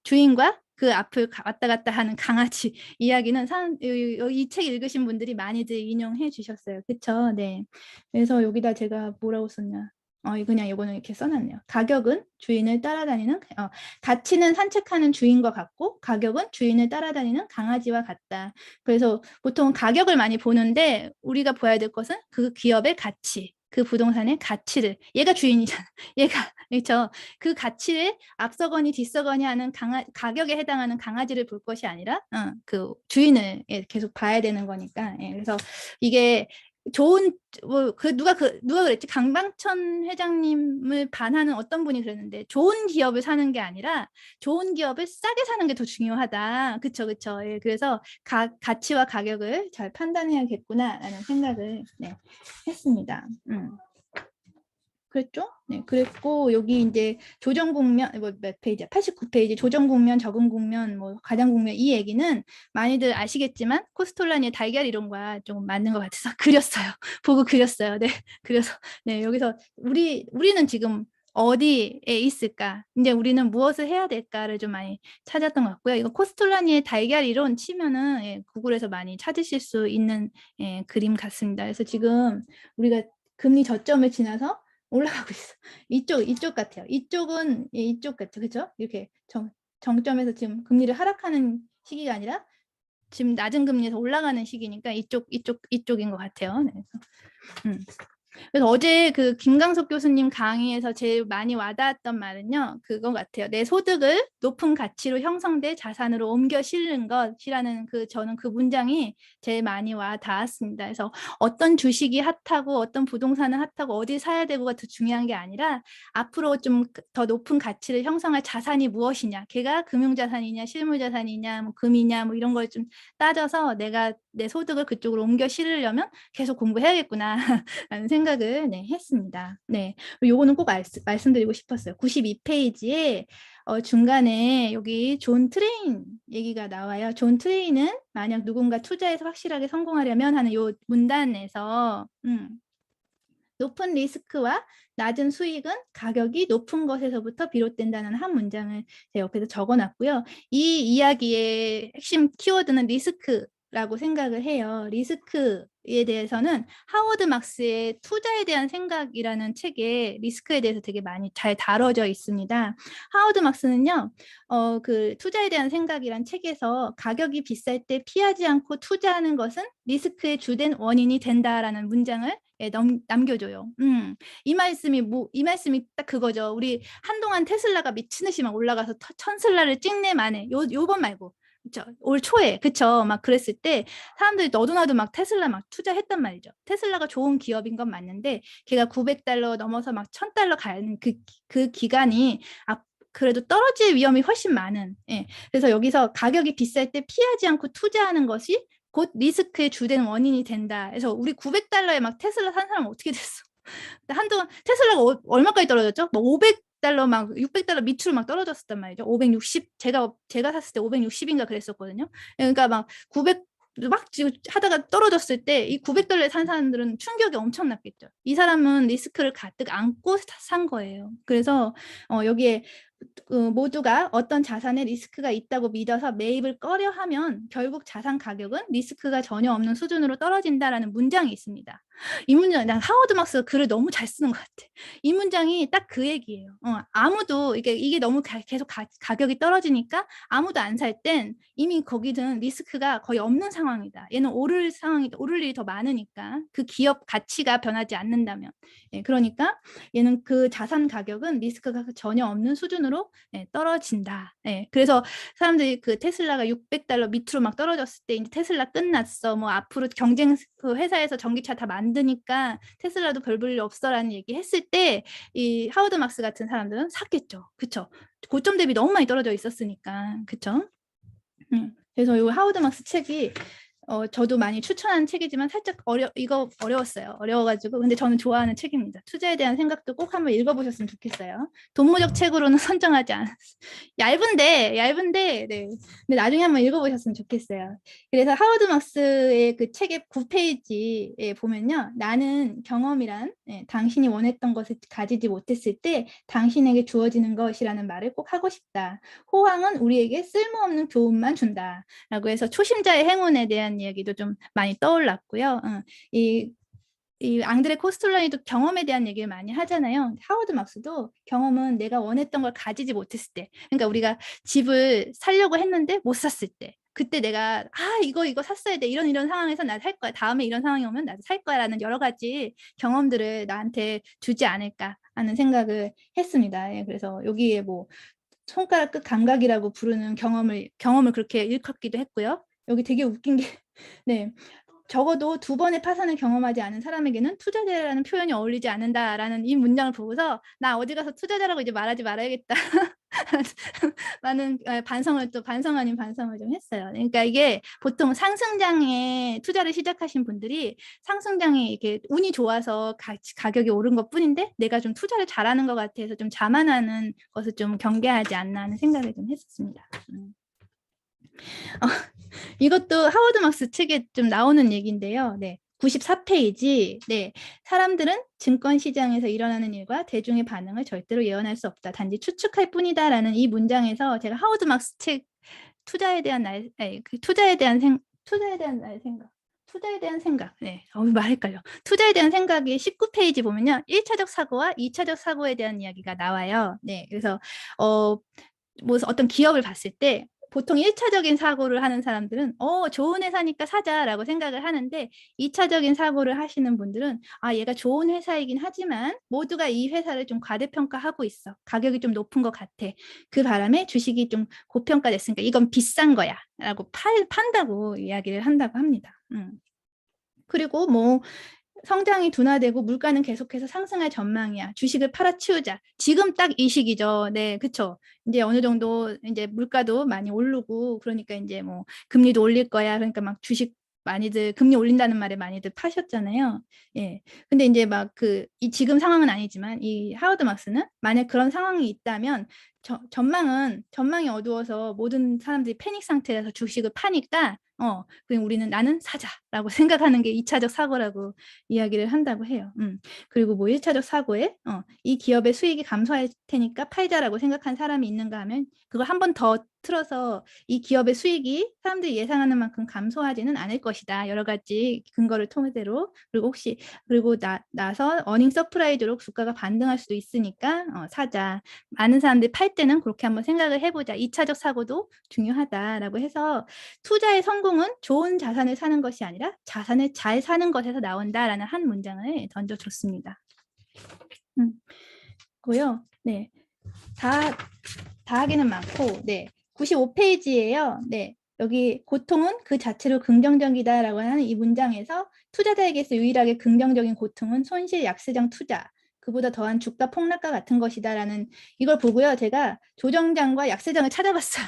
주인과 그 앞을 왔다 갔다 하는 강아지 이야기는 이 책 읽으신 분들이 많이들 인용해 주셨어요. 그쵸? 네. 그래서 여기다 제가 뭐라고 썼냐? 그냥 이거는 이렇게 써놨네요. 가격은 주인을 따라다니는, 가치는 산책하는 주인과 같고, 가격은 주인을 따라다니는 강아지와 같다. 그래서 보통 가격을 많이 보는데, 우리가 봐야 될 것은 그 기업의 가치, 그 부동산의 가치를, 얘가 주인이잖아. 얘가, 그렇죠. 그 가치를 앞서거니 뒤서거니 하는 가격에 해당하는 강아지를 볼 것이 아니라, 그 주인을 예, 계속 봐야 되는 거니까. 예, 그래서 이게 좋은 누가 그랬지? 강방천 회장님을 반하는 어떤 분이 그랬는데 좋은 기업을 사는 게 아니라 좋은 기업을 싸게 사는 게 더 중요하다. 그쵸, 그쵸. 예, 그래서 가치와 가격을 잘 판단해야겠구나라는 생각을 네, 했습니다. 그랬죠? 네, 그랬고 여기 이제 조정 국면 몇 페이지야? 89페이지 조정 국면, 적응 국면, 뭐 가장 국면 이 얘기는 많이들 아시겠지만 코스톨라니의 달걀 이론과 조금 맞는 것 같아서 그렸어요. 보고 그렸어요. 네, 그래서 네 여기서 우리는 지금 어디에 있을까? 이제 우리는 무엇을 해야 될까를 좀 많이 찾았던 것 같고요. 이거 코스톨라니의 달걀 이론 치면은 예, 구글에서 많이 찾으실 수 있는 예, 그림 같습니다. 그래서 지금 우리가 금리 저점을 지나서 올라가고 있어. 이쪽 같아요. 이쪽은 예, 이쪽 같죠, 그렇죠? 이렇게 정점에서 지금 금리를 하락하는 시기가 아니라 지금 낮은 금리에서 올라가는 시기니까 이쪽인 것 같아요. 네, 그래서 어제 그 김강석 교수님 강의에서 제일 많이 와닿았던 말은요, 그거 같아요. 내 소득을 높은 가치로 형성돼 자산으로 옮겨 실는 것이라는 저는 그 문장이 제일 많이 와닿았습니다. 그래서 어떤 주식이 핫하고 어떤 부동산은 핫하고 어디 사야 되고가 더 중요한 게 아니라 앞으로 좀 더 높은 가치를 형성할 자산이 무엇이냐, 걔가 금융자산이냐, 실물자산이냐, 뭐 금이냐, 뭐 이런 걸 좀 따져서 내가 내 소득을 그쪽으로 옮겨 실으려면 계속 공부해야겠구나 라는 생각을 네, 했습니다. 네, 요거는 꼭 말씀드리고 싶었어요. 92페이지에 중간에 여기 존 트레인 얘기가 나와요. 존 트레인은 만약 누군가 투자에서 확실하게 성공하려면 하는 요 문단에서 높은 리스크와 낮은 수익은 가격이 높은 것에서부터 비롯된다는 한 문장을 제가 옆에서 적어놨고요. 이 이야기의 핵심 키워드는 리스크라고 생각을 해요. 리스크에 대해서는 하워드 막스의 투자에 대한 생각이라는 책에 리스크에 대해서 되게 많이 잘 다뤄져 있습니다. 하워드 막스는요, 그 투자에 대한 생각이란 책에서 가격이 비쌀 때 피하지 않고 투자하는 것은 리스크의 주된 원인이 된다라는 문장을 예, 남겨줘요. 이 말씀이 딱 그거죠. 우리 한동안 테슬라가 미친 듯이 막 올라가서 천슬라를 찍네 만에 요번 말고 그쵸? 올 초에 그쵸? 막 그랬을 때 사람들이 너도나도 막 테슬라 막 투자했단 말이죠. 테슬라가 좋은 기업인 건 맞는데 걔가 $900 넘어서 막 $1000 가는 그 기간이 그래도 떨어질 위험이 훨씬 많은. 예. 그래서 여기서 가격이 비쌀 때 피하지 않고 투자하는 것이 곧 리스크의 주된 원인이 된다. 그래서 우리 $900에 막 테슬라 산 사람 어떻게 됐어? 한동안 테슬라가 얼마까지 떨어졌죠? 뭐 $500 막 $600 밑으로 막 떨어졌었단 말이죠. 560 제가 샀을 때 560인가 그랬었거든요. 그러니까 막 900 막 지금 하다가 떨어졌을 때 이 $900에 산 사람들은 충격이 엄청났겠죠. 이 사람은 리스크를 가득 안고 산 거예요. 그래서 여기에 모두가 어떤 자산에 리스크가 있다고 믿어서 매입을 꺼려하면 결국 자산 가격은 리스크가 전혀 없는 수준으로 떨어진다라는 문장이 있습니다. 이 문장, 난 하워드 막스가 글을 너무 잘 쓰는 것 같아. 이 문장이 딱 그 얘기예요. 아무도 이게 너무 계속 가격이 떨어지니까 아무도 안 살 땐 이미 거기는 리스크가 거의 없는 상황이다. 얘는 오를 일이 더 많으니까 그 기업 가치가 변하지 않는다면. 예, 그러니까 얘는 그 자산 가격은 리스크가 전혀 없는 수준으로 떨어진다. 예, 그래서 사람들이 그 테슬라가 $600 밑으로 막 떨어졌을 때 이제 테슬라 끝났어. 뭐 앞으로 경쟁 그 회사에서 전기차 다 만드니까 테슬라도 별 볼 일 없어라는 얘기 했을 때 이 하워드 막스 같은 사람들은 샀겠죠. 그쵸? 고점 대비 너무 많이 떨어져 있었으니까. 그쵸? 그래서 이 하워드 막스 책이 저도 많이 추천하는 책이지만 살짝 어려웠어요. 어려워가지고. 근데 저는 좋아하는 책입니다. 투자에 대한 생각도 꼭 한번 읽어보셨으면 좋겠어요. 돈모적 책으로는 선정하지 않았어요. 얇은데, 네. 근데 나중에 한번 읽어보셨으면 좋겠어요. 그래서 하워드 막스의 그 책의 9페이지에 보면요. 나는 경험이란 당신이 원했던 것을 가지지 못했을 때 당신에게 주어지는 것이라는 말을 꼭 하고 싶다. 호황은 우리에게 쓸모없는 교훈만 준다. 라고 해서 초심자의 행운에 대한 이야기도 좀 많이 떠올랐고요. 이 앙드레 코스톨라니도 경험에 대한 얘기를 많이 하잖아요. 하워드 막스도 경험은 내가 원했던 걸 가지지 못했을 때, 그러니까 우리가 집을 사려고 했는데 못 샀을 때, 그때 내가 이거 샀어야 돼. 이런 상황에서 나 살 거야. 다음에 이런 상황이 오면 나도 살 거야라는 여러 가지 경험들을 나한테 주지 않을까 하는 생각을 했습니다. 예, 그래서 여기에 뭐 손가락 끝 감각이라고 부르는 경험을 그렇게 일컫기도 했고요. 여기 되게 웃긴 게 네. 적어도 2번의 파산을 경험하지 않은 사람에게는 투자자라는 표현이 어울리지 않는다라는 이 문장을 보고서 나 어디 가서 투자자라고 이제 말하지 말아야겠다. 라는 반성을 좀 했어요. 그러니까 이게 보통 상승장에 투자를 시작하신 분들이 상승장에 이렇게 운이 좋아서 가격이 오른 것 뿐인데 내가 좀 투자를 잘하는 것 같아서 좀 자만하는 것을 좀 경계하지 않나 하는 생각을 좀 했었습니다. 이것도 하워드 막스 책에 좀 나오는 얘기인데요. 네. 94페이지. 네. 사람들은 증권 시장에서 일어나는 일과 대중의 반응을 절대로 예언할 수 없다. 단지 추측할 뿐이다라는 이 문장에서 제가 하워드 막스 책 투자에 대한 생각. 네. 말 헷갈려. 투자에 대한 생각이 19페이지 보면요. 1차적 사고와 2차적 사고에 대한 이야기가 나와요. 네. 그래서 뭐 어떤 기업을 봤을 때 보통 1차적인 사고를 하는 사람들은 좋은 회사니까 사자라고 생각을 하는데 2차적인 사고를 하시는 분들은 얘가 좋은 회사이긴 하지만 모두가 이 회사를 좀 과대평가하고 있어. 가격이 좀 높은 것 같아. 그 바람에 주식이 좀 고평가됐으니까 이건 비싼 거야 라고 판다고 이야기를 한다고 합니다. 그리고 뭐 성장이 둔화되고 물가는 계속해서 상승할 전망이야. 주식을 팔아치우자. 지금 딱 이 시기죠. 네, 그쵸. 이제 어느 정도 이제 물가도 많이 오르고 그러니까 이제 뭐 금리도 올릴 거야. 그러니까 막 주식 많이들 금리 올린다는 말에 많이들 파셨잖아요. 예. 근데 이제 막 이 지금 상황은 아니지만 이 하워드 막스는 만약 그런 상황이 있다면 전망이 어두워서 모든 사람들이 패닉 상태에서 주식을 파니까 그냥 나는 사자라고 생각하는 게 2차적 사고라고 이야기를 한다고 해요. 그리고 뭐 1차적 사고에 이 기업의 수익이 감소할 테니까 팔자라고 생각한 사람이 있는가 하면 그걸 한 번 더 틀어서 이 기업의 수익이 사람들이 예상하는 만큼 감소하지는 않을 것이다. 여러 가지 근거를 토대로 그리고 나서 어닝 서프라이즈로 주가가 반등할 수도 있으니까 사자. 많은 사람들이 팔 때는 그렇게 한번 생각을 해보자. 2차적 사고도 중요하다라고 해서 투자의 성공은 좋은 자산을 사는 것이 아니라 자산을 잘 사는 것에서 나온다라는 한 문장을 던져줬습니다. 고요. 네. 다 하기는 많고, 네. 95페이지예요. 네. 여기 고통은 그 자체로 긍정적이다라고 하는 이 문장에서 투자자에게서 유일하게 긍정적인 고통은 손실 약세장 투자. 그보다 더한 주가 폭락과 같은 것이다라는 이걸 보고요. 제가 조정장과 약세장을 찾아봤어요.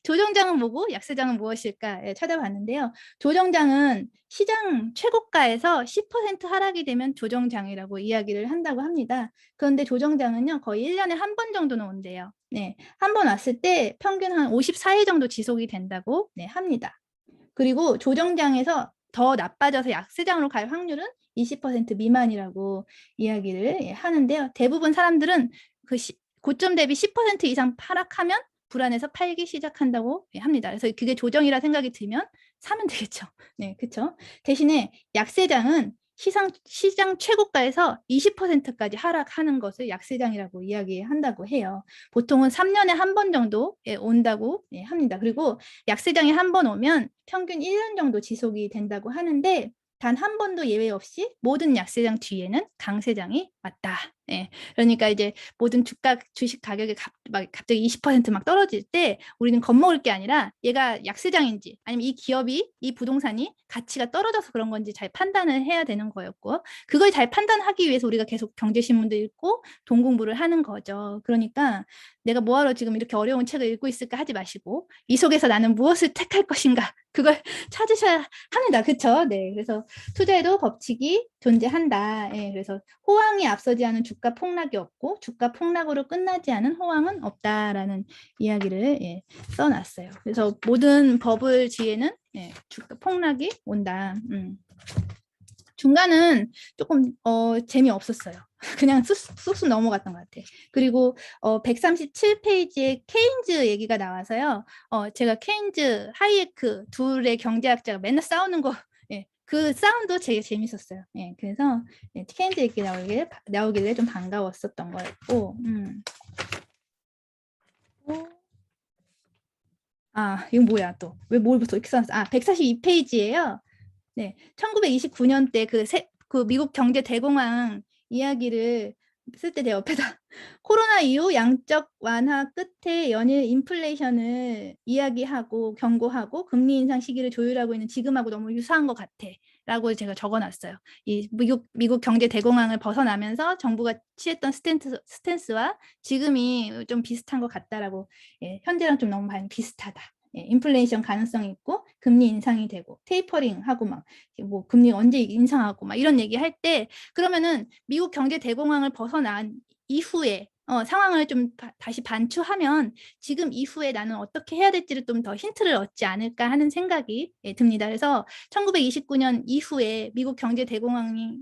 조정장은 뭐고 약세장은 무엇일까 찾아봤는데요. 조정장은 시장 최고가에서 10% 하락이 되면 조정장이라고 이야기를 한다고 합니다. 그런데 조정장은요. 거의 1년에 한 번 정도는 온대요. 네, 한 번 왔을 때 평균 한 54일 정도 지속이 된다고 합니다. 그리고 조정장에서 더 나빠져서 약세장으로 갈 확률은 20% 미만이라고 이야기를 하는데요. 대부분 사람들은 고점 대비 10% 이상 하락하면 불안해서 팔기 시작한다고 합니다. 그래서 그게 조정이라 생각이 들면 사면 되겠죠. 네, 그렇죠. 대신에 약세장은 시장 최고가에서 20%까지 하락하는 것을 약세장이라고 이야기한다고 해요. 보통은 3년에 한 번 정도 온다고 합니다. 그리고 약세장이 한 번 오면 평균 1년 정도 지속이 된다고 하는데 단 한 번도 예외 없이 모든 약세장 뒤에는 강세장이 왔다. 예, 그러니까 이제 모든 주식 가격이 갑자기 20% 막 떨어질 때 우리는 겁먹을 게 아니라 얘가 약세장인지 아니면 이 기업이 이 부동산이 가치가 떨어져서 그런 건지 잘 판단을 해야 되는 거였고 그걸 잘 판단하기 위해서 우리가 계속 경제신문도 읽고 돈 공부를 하는 거죠. 그러니까 내가 뭐하러 지금 이렇게 어려운 책을 읽고 있을까 하지 마시고 이 속에서 나는 무엇을 택할 것인가 그걸 찾으셔야 합니다. 그렇죠? 네, 그래서 투자에도 법칙이 존재한다. 예, 그래서 호황이 앞서지 않은 주가 폭락이 없고 주가 폭락으로 끝나지 않은 호황은 없다라는 이야기를 써놨어요. 그래서 모든 버블 뒤에는 주가 폭락이 온다. 중간은 조금 재미없었어요. 그냥 쑥쑥 넘어갔던 것 같아. 그리고 137페이지에 케인즈 얘기가 나와서요. 제가 케인즈, 하이에크 둘의 경제학자가 맨날 싸우는 거 그 싸움도 되게 재밌었어요. 예, 그래서 케인즈 얘기 나오길래 좀 반가웠었던 거였고 이건 뭐야 또. 왜 뭘 벌써 이렇게 써놨어. 142페이지예요. 네, 1929년대 그 미국 경제 대공황 이야기를 쓸 때 내 옆에다 코로나 이후 양적 완화 끝에 연일 인플레이션을 이야기하고 경고하고 금리 인상 시기를 조율하고 있는 지금하고 너무 유사한 것 같아 라고 제가 적어놨어요. 이 미국 경제 대공황을 벗어나면서 정부가 취했던 스탠스와 지금이 좀 비슷한 것 같다라고 현재랑 좀 너무 많이 비슷하다. 인플레이션 가능성이 있고 금리 인상이 되고 테이퍼링하고 막 뭐 금리 언제 인상하고 막 이런 얘기 할 때 그러면은 미국 경제 대공황을 벗어난 이후에 상황을 좀 다시 반추하면 지금 이후에 나는 어떻게 해야 될지를 좀 더 힌트를 얻지 않을까 하는 생각이 듭니다. 그래서 1929년 이후에 미국 경제 대공황이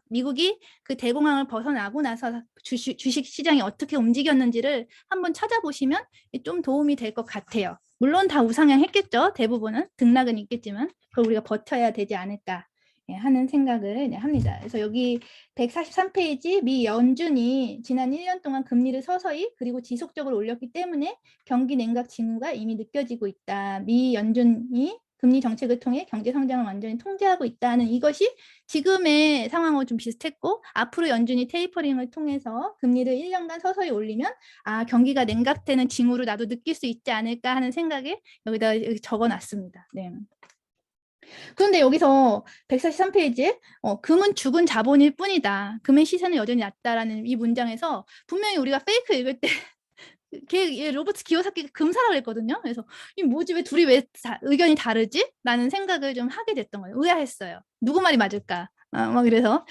미국이 그 대공황을 벗어나고 나서 주식 시장이 어떻게 움직였는지를 한번 찾아보시면 좀 도움이 될 것 같아요. 물론 다 우상향했겠죠. 대부분은 등락은 있겠지만 그걸 우리가 버텨야 되지 않을까 하는 생각을 합니다. 그래서 여기 143페이지 미 연준이 지난 1년 동안 금리를 서서히 그리고 지속적으로 올렸기 때문에 경기 냉각 징후가 이미 느껴지고 있다. 미 연준이 금리 정책을 통해 경제 성장을 완전히 통제하고 있다는 이것이 지금의 상황하고 좀 비슷했고 앞으로 연준이 테이퍼링을 통해서 금리를 1년간 서서히 올리면 경기가 냉각되는 징후로 나도 느낄 수 있지 않을까 하는 생각에 여기다 적어놨습니다. 네. 그런데 여기서 143페이지에 금은 죽은 자본일 뿐이다. 금의 시세는 여전히 낮다라는 이 문장에서 분명히 우리가 페이크 읽을 때 로버트 기요사키가 금 사라 그랬거든요. 그래서 이 뭐지 왜 둘이 왜 의견이 다르지? 라는 생각을 좀 하게 됐던 거예요. 의아했어요. 누구 말이 맞을까? 막 그래서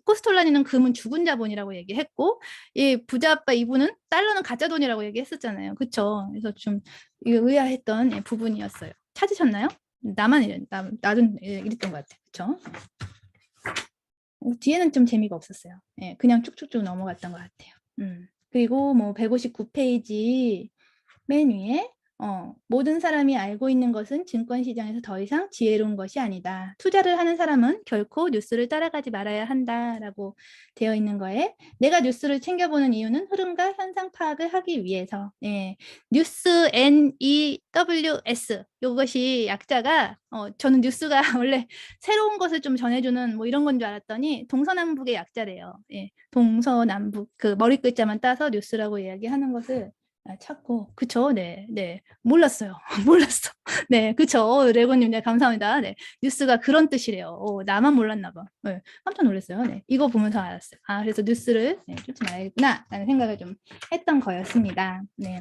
코스톨라니는 금은 죽은 자본이라고 얘기했고 부자 아빠 이분은 달러는 가짜 돈이라고 얘기했었잖아요. 그렇죠? 그래서 좀 의아했던 부분이었어요. 찾으셨나요? 나만 이랬던 것 같아요. 그렇죠? 뒤에는 좀 재미가 없었어요. 그냥 쭉쭉쭉 넘어갔던 것 같아요. 그리고 뭐 159페이지 맨 위에 모든 사람이 알고 있는 것은 증권시장에서 더 이상 지혜로운 것이 아니다. 투자를 하는 사람은 결코 뉴스를 따라가지 말아야 한다라고 되어 있는 거에 내가 뉴스를 챙겨보는 이유는 흐름과 현상 파악을 하기 위해서 뉴스 NEWS 이것이 약자가 저는 뉴스가 원래 새로운 것을 좀 전해주는 뭐 이런 건 줄 알았더니 동서남북의 약자래요. 동서남북 그 머리 글자만 따서 뉴스라고 이야기하는 것을 찾고 그쵸 네 몰랐어요. 몰랐어. 네 그쵸 레고님 네 감사합니다. 네 뉴스가 그런 뜻이래요. 나만 몰랐나 봐. 네, 깜짝 놀랐어요. 네 이거 보면서 알았어요. 그래서 뉴스를 쫓지 말아야겠구나 라는 생각을 좀 했던 거였습니다. 네.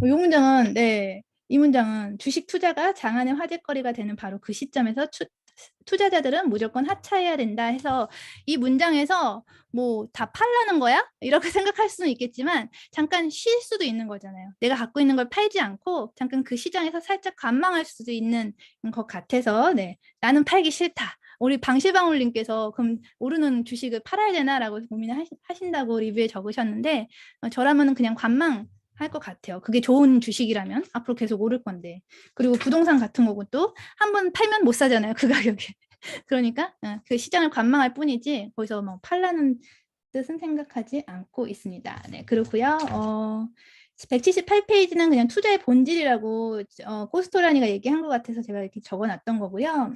이 문장은 이 문장은 주식 투자가 장안의 화제거리가 되는 바로 그 시점에서 투자자들은 무조건 하차해야 된다 해서 이 문장에서 뭐 다 팔라는 거야? 이렇게 생각할 수는 있겠지만 잠깐 쉴 수도 있는 거잖아요. 내가 갖고 있는 걸 팔지 않고 잠깐 그 시장에서 살짝 관망할 수도 있는 것 같아서 나는 팔기 싫다. 우리 방실방울님께서 그럼 오르는 주식을 팔아야 되나라고 고민을 하신다고 리뷰에 적으셨는데 저라면은 그냥 관망 할 것 같아요. 그게 좋은 주식이라면 앞으로 계속 오를 건데. 그리고 부동산 같은 거고 또 한 번 팔면 못 사잖아요. 그 가격에. 그러니까 그 시장을 관망할 뿐이지 거기서 뭐 팔라는 뜻은 생각하지 않고 있습니다. 네, 그렇고요. 178페이지는 그냥 투자의 본질이라고 코스토라니가 얘기한 것 같아서 제가 이렇게 적어놨던 거고요.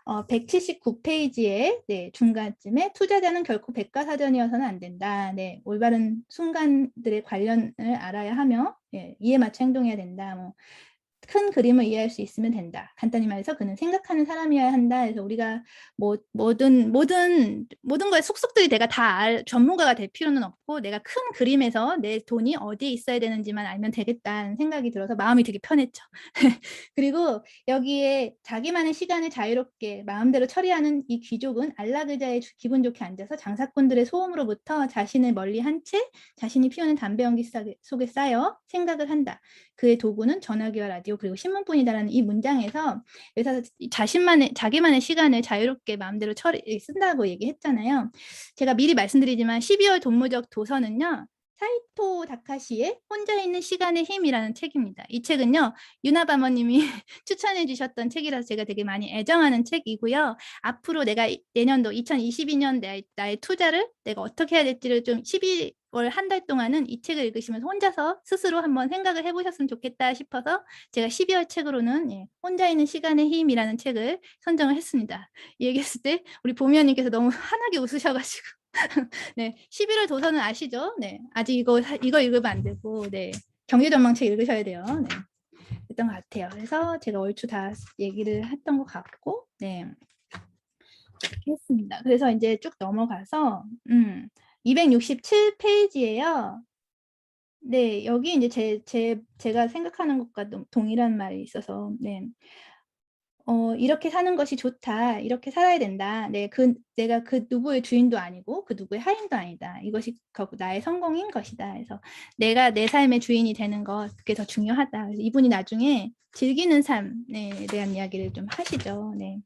179페이지에 네, 중간쯤에 투자자는 결코 백과사전이어서는 안 된다. 네, 올바른 순간들의 관련을 알아야 하며 예, 이에 맞춰 행동해야 된다. 뭐, 큰 그림을 이해할 수 있으면 된다. 간단히 말해서 그는 생각하는 사람이어야 한다. 그래서 우리가 모든 거에 속속들이 내가 다 전문가가 될 필요는 없고 내가 큰 그림에서 내 돈이 어디에 있어야 되는지만 알면 되겠다는 생각이 들어서 마음이 되게 편했죠. 그리고 여기에 자기만의 시간을 자유롭게 마음대로 처리하는 이 귀족은 안락의자에 기분 좋게 앉아서 장사꾼들의 소음으로부터 자신을 멀리한 채 자신이 피우는 담배 연기 속에 쌓여 생각을 한다. 그의 도구는 전화기와 라디오 그리고 신문뿐이다라는 이 문장에서 여기서 자기만의 시간을 자유롭게 마음대로 쓴다고 얘기했잖아요. 제가 미리 말씀드리지만 12월 동무적 도서는요. 사이토 다카시의 혼자 있는 시간의 힘이라는 책입니다. 이 책은요. 유나바머님이 추천해 주셨던 책이라서 제가 되게 많이 애정하는 책이고요. 앞으로 내가 내년도 2022년 나의 투자를 내가 어떻게 해야 될지를 좀 12월 한 달 동안은 이 책을 읽으시면서 혼자서 스스로 한번 생각을 해보셨으면 좋겠다 싶어서 제가 12월 책으로는 예, 혼자 있는 시간의 힘이라는 책을 선정을 했습니다. 얘기했을 때 우리 보미언님께서 너무 환하게 웃으셔가지고 네, 11월 도서는 아시죠? 네, 아직 이거 읽으면 안 되고, 네, 경제전망책 읽으셔야 돼요. 네, 했던 것 같아요. 그래서 제가 얼추 다 얘기를 했던 것 같고, 네, 이렇게 했습니다. 그래서 이제 쭉 넘어가서 267페이지예요. 네, 여기 이제 제가 생각하는 것과 동일한 말이 있어서, 네. 이렇게 사는 것이 좋다. 이렇게 살아야 된다. 내가 그 누구의 주인도 아니고 그 누구의 하인도 아니다. 이것이 나의 성공인 것이다. 그래서 내가 내 삶의 주인이 되는 것, 그게 더 중요하다. 그래서 이분이 나중에 즐기는 삶에 대한 이야기를 좀 하시죠. 네.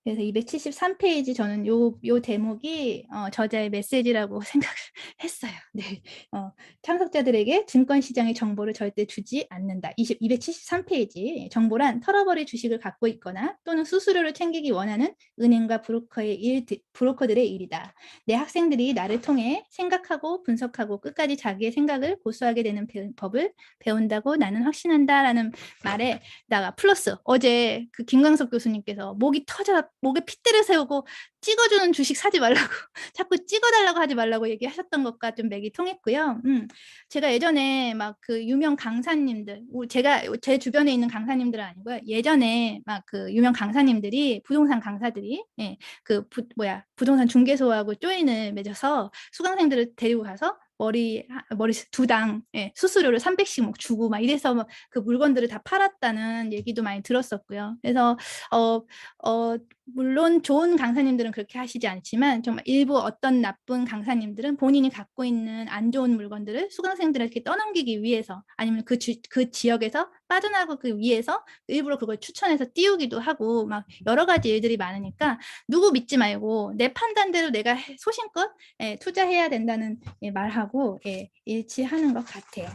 그래서 273페이지 저는 요 대목이 저자의 메시지라고 생각을 했어요. 네. 참석자들에게 증권시장의 정보를 절대 주지 않는다. 273페이지 정보란 털어버릴 주식을 갖고 있거나 또는 수수료를 챙기기 원하는 은행과 브로커들의 일이다. 내 학생들이 나를 통해 생각하고 분석하고 끝까지 자기의 생각을 고수하게 되는 법을 배운다고 나는 확신한다라는 말에 나가 플러스 어제 그 김광석 교수님께서 목에 핏대를 세우고 찍어주는 주식 사지 말라고 자꾸 찍어달라고 하지 말라고 얘기하셨던 것과 좀 맥이 통했고요. 제가 예전에 막 그 유명 강사님들, 제 주변에 있는 강사님들은 아니고요. 예전에 막 그 유명 강사님들이 부동산 강사들이 부동산 중개소하고 조인을 맺어서 수강생들을 데리고 가서 머리 2당 수수료를 300씩 막 주고 막 이래서 막 그 물건들을 다 팔았다는 얘기도 많이 들었었고요. 그래서 물론 좋은 강사님들은 그렇게 하시지 않지만 정말 일부 어떤 나쁜 강사님들은 본인이 갖고 있는 안 좋은 물건들을 수강생들에게 떠넘기기 위해서 아니면 그 지역에서 빠져나가기 위해서 일부러 그걸 추천해서 띄우기도 하고 막 여러 가지 일들이 많으니까 누구 믿지 말고 내 판단대로 내가 소신껏 투자해야 된다는 말하고 일치하는 것 같아요.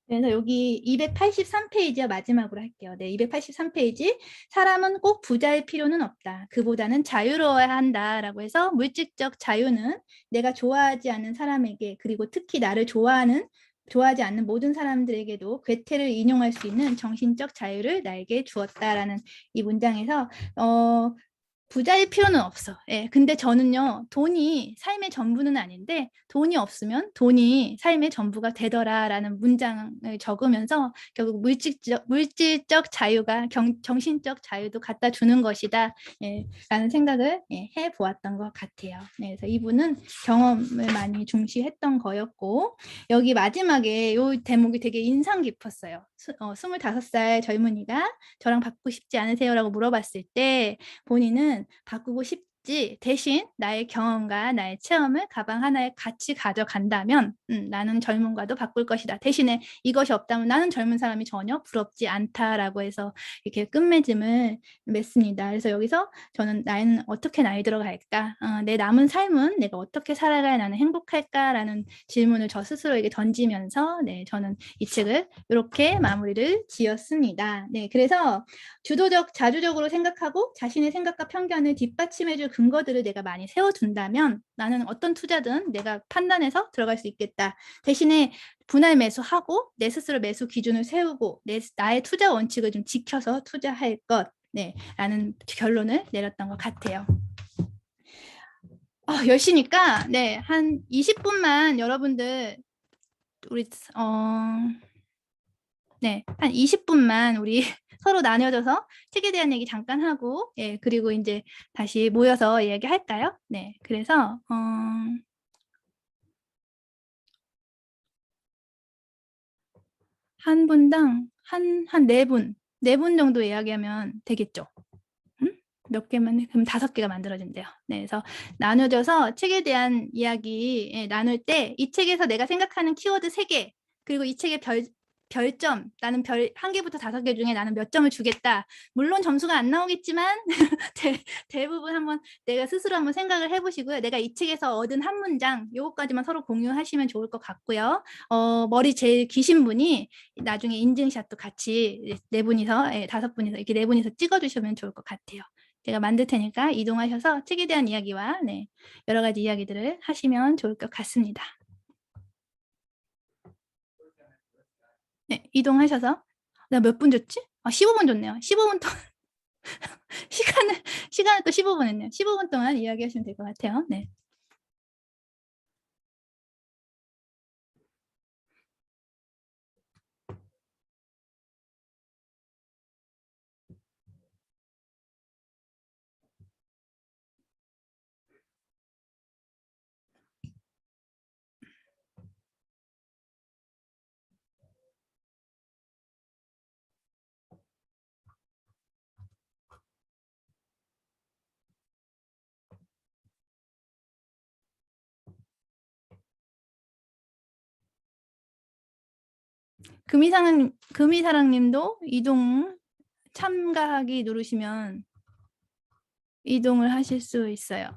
그래서 여기 283페이지와 마지막으로 할게요. 네, 283페이지. 사람은 꼭 부자일 필요는 없다. 그보다는 자유로워야 한다라고 해서 물질적 자유는 내가 좋아하지 않는 사람에게 그리고 특히 나를 좋아하지 않는 모든 사람들에게도 괴테를 인용할 수 있는 정신적 자유를 나에게 주었다라는 이 문장에서 부자일 필요는 없어. 예, 근데 저는요, 돈이 삶의 전부는 아닌데 돈이 없으면 돈이 삶의 전부가 되더라라는 문장을 적으면서 결국 물질적 자유가 정신적 자유도 갖다 주는 것이다. 라는 생각을 해보았던 것 같아요. 그래서 이분은 경험을 많이 중시했던 거였고 여기 마지막에 이 대목이 되게 인상 깊었어요. 25살 젊은이가 저랑 바꾸고 싶지 않으세요? 라고 물어봤을 때 본인은 바꾸고 부럽지. 대신 나의 경험과 나의 체험을 가방 하나에 같이 가져간다면 나는 젊음과도 바꿀 것이다. 대신에 이것이 없다면 나는 젊은 사람이 전혀 부럽지 않다라고 해서 이렇게 끝맺음을 맺습니다. 그래서 여기서 저는 나는 어떻게 나이 들어갈까? 내 남은 삶은 내가 어떻게 살아가야 나는 행복할까라는 질문을 저 스스로에게 던지면서 네, 저는 이 책을 이렇게 마무리를 지었습니다. 네, 그래서 자주적으로 생각하고 자신의 생각과 편견을 뒷받침해줄 근거들을 내가 많이 세워둔다면 나는 어떤 투자든 내가 판단해서 들어갈 수 있겠다. 대신에 분할 매수하고 내 스스로 매수 기준을 세우고 나의 투자 원칙을 좀 지켜서 투자할 것. 네, 라는 결론을 내렸던 것 같아요. 10시니까 네, 한 20분만 여러분들 우리 네, 한 20분만 우리 서로 나뉘어져서 책에 대한 얘기 잠깐 하고 예, 그리고 이제 다시 모여서 이야기할까요? 네, 그래서 한 분당 한 4분, 4분 정도 이야기하면 되겠죠? 몇 개만, 그럼 5개가 만들어진대요. 네, 그래서 나눠져서 책에 대한 이야기 나눌 때 이 책에서 내가 생각하는 키워드 3개, 그리고 이 책의 별점, 나는 별 1개부터 5개 중에 나는 몇 점을 주겠다. 물론 점수가 안 나오겠지만 대부분 한번 내가 스스로 한번 생각을 해보시고요. 내가 이 책에서 얻은 한 문장, 요거까지만 서로 공유하시면 좋을 것 같고요. 머리 제일 기신 분이 나중에 인증샷도 같이 4분이서, 5분이서 이렇게 4분이서 찍어주시면 좋을 것 같아요. 제가 만들 테니까 이동하셔서 책에 대한 이야기와 네, 여러 가지 이야기들을 하시면 좋을 것 같습니다. 네, 이동하셔서 나 몇 분 줬지? 15분 줬네요. 15분 동안 시간을 또 15분 했네요. 15분 동안 이야기하시면 될 것 같아요. 네. 금이사랑님도 이동 참가하기 누르시면 이동을 하실 수 있어요.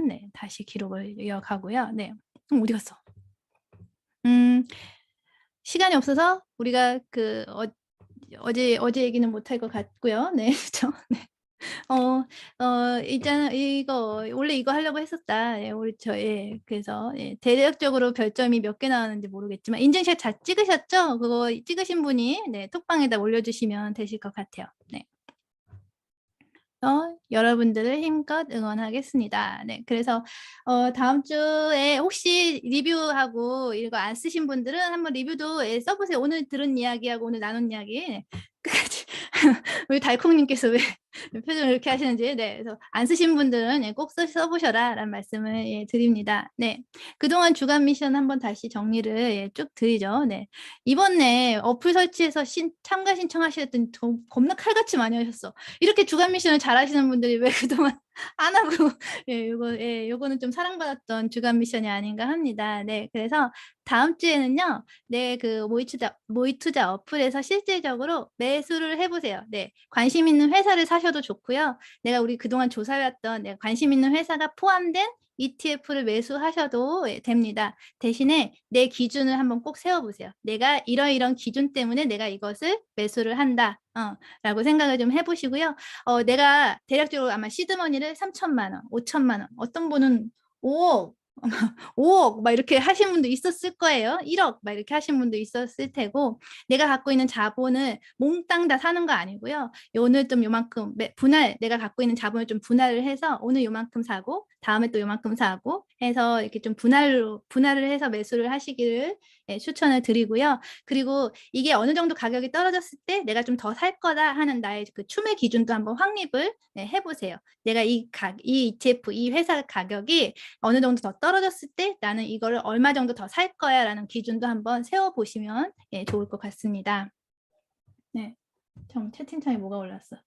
네, 다시 기록을 이어가고요. 네, 어디 갔어? 시간이 없어서 우리가 어제 얘기는 못할 것 같고요. 네, 그렇죠. 네. 있잖아, 원래 이거 하려고 했었다. 예, 그래서, 대략적으로 별점이 몇 개 나왔는지 모르겠지만, 인증샷 잘 찍으셨죠? 그거 찍으신 분이, 네, 톡방에다 올려주시면 되실 것 같아요. 네. 여러분들을 힘껏 응원하겠습니다. 네, 그래서 다음 주에 혹시 리뷰하고 이거 안 쓰신 분들은 한번 리뷰도 써보세요. 오늘 들은 이야기하고 오늘 나눈 이야기 끝까지 우리 달콩님께서 왜 표정을 이렇게 하시는지 네, 그래서 안 쓰신 분들은 꼭 써보셔라 라는 말씀을 드립니다. 네, 그동안 주간 미션 한번 다시 정리를 쭉 드리죠. 네, 이번에 어플 설치해서 참가 신청하시랬더니 겁나 칼같이 많이 하셨어. 이렇게 주간 미션을 잘 하시는 분들이 왜 그동안 안 하고 요거는 좀 사랑받았던 주간 미션이 아닌가 합니다. 네, 그래서 다음 주에는요, 네, 모이투자 어플에서 실질적으로 매수를 해보세요. 네, 관심 있는 회사를 사셔도 좋고요. 우리 그동안 조사해왔던 관심 있는 회사가 포함된 ETF를 매수하셔도 됩니다. 대신에 내 기준을 한번 꼭 세워보세요. 내가 이런 기준 때문에 내가 이것을 매수를 한다. 라고 생각을 좀 해보시고요. 내가 대략적으로 아마 시드머니를 3천만 원, 5천만 원, 어떤 분은 5억, 5억 막 이렇게 하신 분도 있었을 거예요. 1억 막 이렇게 하신 분도 있었을 테고 내가 갖고 있는 자본을 몽땅 다 사는 거 아니고요. 오늘 좀 요만큼 내가 갖고 있는 자본을 좀 분할을 해서 오늘 요만큼 사고 다음에 또 요만큼 사고 해서 이렇게 좀 분할을 해서 매수를 하시기를 추천을 드리고요. 그리고 이게 어느 정도 가격이 떨어졌을 때 내가 좀 더 살 거다 하는 나의 그 추매 기준도 한번 확립을 해보세요. 내가 이 ETF, 이 회사 가격이 어느 정도 더 떨어졌을 때 나는 이거를 얼마 정도 더 살 거야 라는 기준도 한번 세워보시면 좋을 것 같습니다. 네, 참 채팅창에 뭐가 올랐어?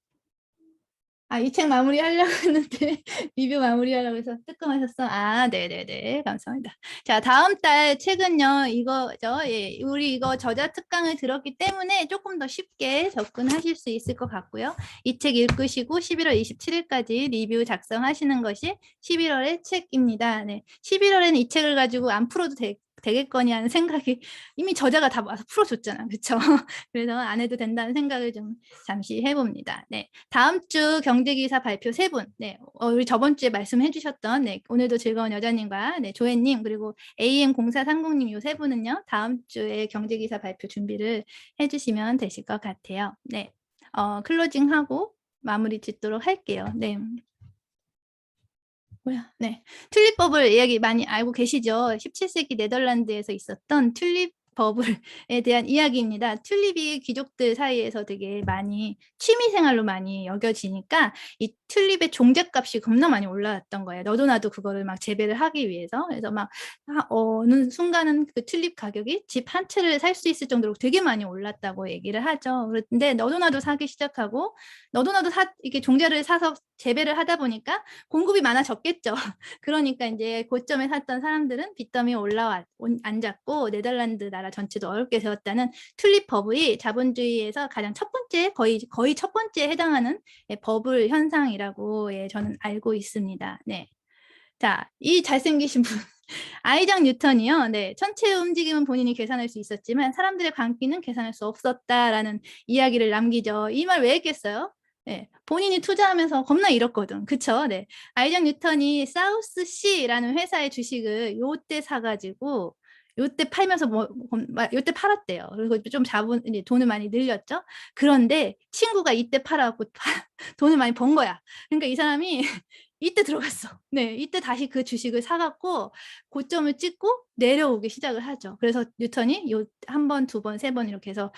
이 책 마무리하려고 했는데 리뷰 마무리하려고 해서 뜨끔하셨어. 네네네. 감사합니다. 자, 다음 달 책은요, 이거죠. 예, 우리 이거 저자 특강을 들었기 때문에 조금 더 쉽게 접근하실 수 있을 것 같고요. 이 책 읽으시고 11월 27일까지 리뷰 작성하시는 것이 11월의 책입니다. 네, 11월에는 이 책을 가지고 안 풀어도 되겠거니 하는 생각이 이미 저자가 다 와서 풀어줬잖아. 그렇죠? 그래서 안 해도 된다는 생각을 좀 잠시 해봅니다. 네, 다음 주 경제기사 발표 3분. 네, 우리 저번 주에 말씀해 주셨던 오늘도 즐거운 여자님과 조혜님 그리고 AM0430님 이 3분은요. 다음 주에 경제기사 발표 준비를 해주시면 되실 것 같아요. 네, 클로징하고 마무리 짓도록 할게요. 네. 네, 튤립버블 이야기 많이 알고 계시죠? 17세기 네덜란드에서 있었던 튤립버블에 대한 이야기입니다. 튤립이 귀족들 사이에서 되게 많이 취미생활로 많이 여겨지니까 이 튤립의 종잣값이 겁나 많이 올라왔던 거예요. 너도 나도 그거를 막 재배를 하기 위해서. 그래서 막 어느 순간은 그 튤립 가격이 집 한 채를 살 수 있을 정도로 되게 많이 올랐다고 얘기를 하죠. 그런데 너도 나도 사기 시작하고 너도 나도 이렇게 종자를 사서 재배를 하다 보니까 공급이 많아졌겠죠. 그러니까 이제 고점에 샀던 사람들은 빚더미에 앉았고 네덜란드 나라 전체도 어렵게 되었다는 튤립 버블이 자본주의에서 가장 첫 번째 거의 첫 번째에 해당하는 버블 현상이라고 저는 알고 있습니다. 네. 자, 이 잘생기신 분 아이작 뉴턴이요. 네, 천체의 움직임은 본인이 계산할 수 있었지만 사람들의 광기는 계산할 수 없었다라는 이야기를 남기죠. 이 말 왜 했겠어요? 네, 본인이 투자하면서 겁나 잃었거든. 그쵸? 네. 아이작 뉴턴이 사우스시라는 회사의 주식을 요때 사가지고 요때 팔면서 요때 팔았대요. 그리고 좀 이제 돈을 많이 늘렸죠. 그런데 친구가 이때 팔아갖고 돈을 많이 번 거야. 그러니까 이 사람이 이때 들어갔어. 네, 이때 다시 그 주식을 사갖고 고점을 찍고 내려오기 시작을 하죠. 그래서 뉴턴이 한 번, 두 번, 세 번 이렇게 해서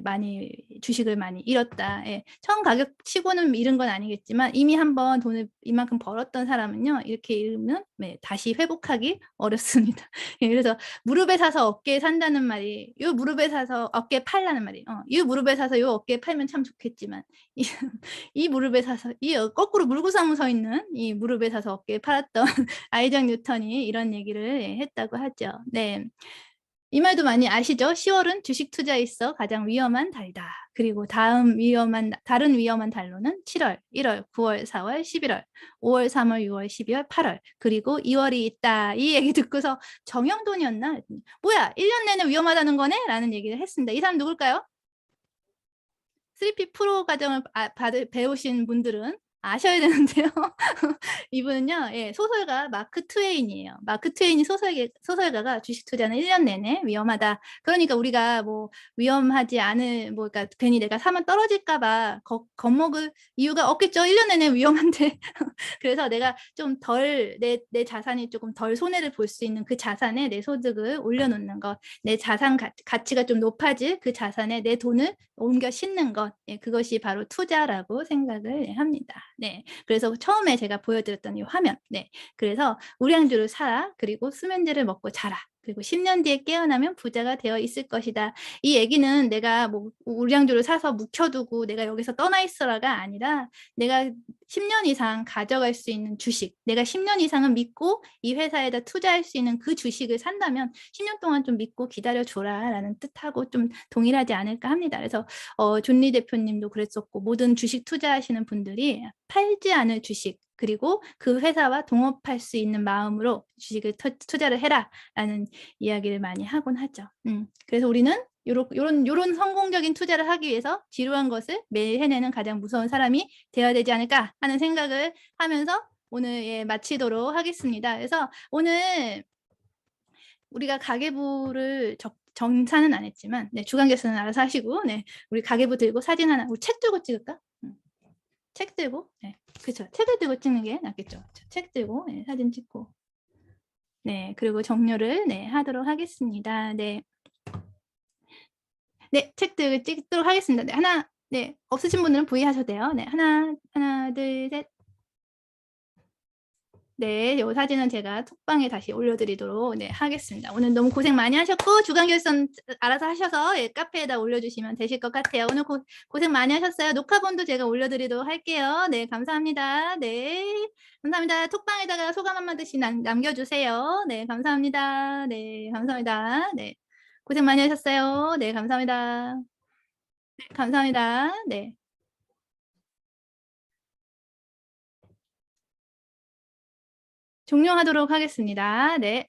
많이 주식을 많이 잃었다. 처음 가격 치고는 잃은 건 아니겠지만 이미 한번 돈을 이만큼 벌었던 사람은요, 이렇게 잃으면 다시 회복하기 어렵습니다. 그래서 무릎에 사서 어깨에 산다는 말이 요 무릎에 사서 어깨에 팔라는 말이 이 무릎에 사서 요 어깨에 팔면 참 좋겠지만 이 무릎에 사서 거꾸로 물고 사무 서 있는 이 무릎에 사서 어깨에 팔았던 아이작 뉴턴이 이런 얘기를 했다고 하죠. 네. 이 말도 많이 아시죠? 10월은 주식 투자에 있어 가장 위험한 달이다. 그리고 다른 위험한 달로는 7월, 1월, 9월, 4월, 11월, 5월, 3월, 6월, 12월, 8월, 그리고 2월이 있다. 이 얘기 듣고서 정영돈이었나? 뭐야, 1년 내내 위험하다는 거네? 라는 얘기를 했습니다. 이 사람 누굴까요? 3P 프로 과정을 배우신 분들은 아셔야 되는데요. 이분은요, 소설가 마크 트웨인이에요. 마크 트웨인이 소설가가 주식 투자는 1년 내내 위험하다. 그러니까 우리가 뭐 위험하지 않은, 그러니까 괜히 내가 사면 떨어질까봐 겁먹을 이유가 없겠죠. 1년 내내 위험한데. 그래서 내가 좀 내 자산이 조금 덜 손해를 볼 수 있는 그 자산에 내 소득을 올려놓는 것, 내 자산 가치가 좀 높아질 그 자산에 내 돈을 옮겨 싣는 것, 그것이 바로 투자라고 생각을 합니다. 네, 그래서 처음에 제가 보여드렸던 이 화면, 네, 그래서 우량주를 사라, 그리고 수면제를 먹고 자라. 그리고 10년 뒤에 깨어나면 부자가 되어 있을 것이다. 이 얘기는 내가 뭐 우량주를 사서 묵혀두고 내가 여기서 떠나 있어라가 아니라 내가 10년 이상 가져갈 수 있는 주식, 내가 10년 이상은 믿고 이 회사에다 투자할 수 있는 그 주식을 산다면 10년 동안 좀 믿고 기다려줘라 라는 뜻하고 좀 동일하지 않을까 합니다. 그래서 존리 대표님도 그랬었고 모든 주식 투자하시는 분들이 팔지 않을 주식, 그리고 그 회사와 동업할 수 있는 마음으로 주식을 투자를 해라라는 이야기를 많이 하곤 하죠. 그래서 우리는 요런 성공적인 투자를 하기 위해서 지루한 것을 매일 해내는 가장 무서운 사람이 되어야 되지 않을까 하는 생각을 하면서 오늘 마치도록 하겠습니다. 그래서 오늘 우리가 가계부를 정산은 안 했지만 주간 결산은 알아서 하시고 우리 가계부 들고 사진 하나, 우리 책 들고 찍을까? 책 들고, 그렇죠. 책을 들고 찍는 게 낫겠죠. 책 들고 사진 찍고. 네, 그리고 종료를 네, 하도록 하겠습니다. 네. 네, 책들 찍도록 하겠습니다. 네, 하나, 네, 없으신 분들은 V 하셔도 돼요. 네, 하나, 둘, 셋. 네, 요 사진은 제가 톡방에 다시 올려드리도록 네, 하겠습니다. 오늘 너무 고생 많이 하셨고 주간 결선 알아서 하셔서 예, 카페에다 올려주시면 되실 것 같아요. 오늘 고생 많이 하셨어요. 녹화본도 제가 올려드리도록 할게요. 네, 감사합니다. 네, 감사합니다. 톡방에다가 소감 한마디씩 남겨주세요. 네, 감사합니다. 네, 감사합니다. 네, 고생 많이 하셨어요. 네, 감사합니다. 네, 감사합니다. 네. 종료하도록 하겠습니다. 네.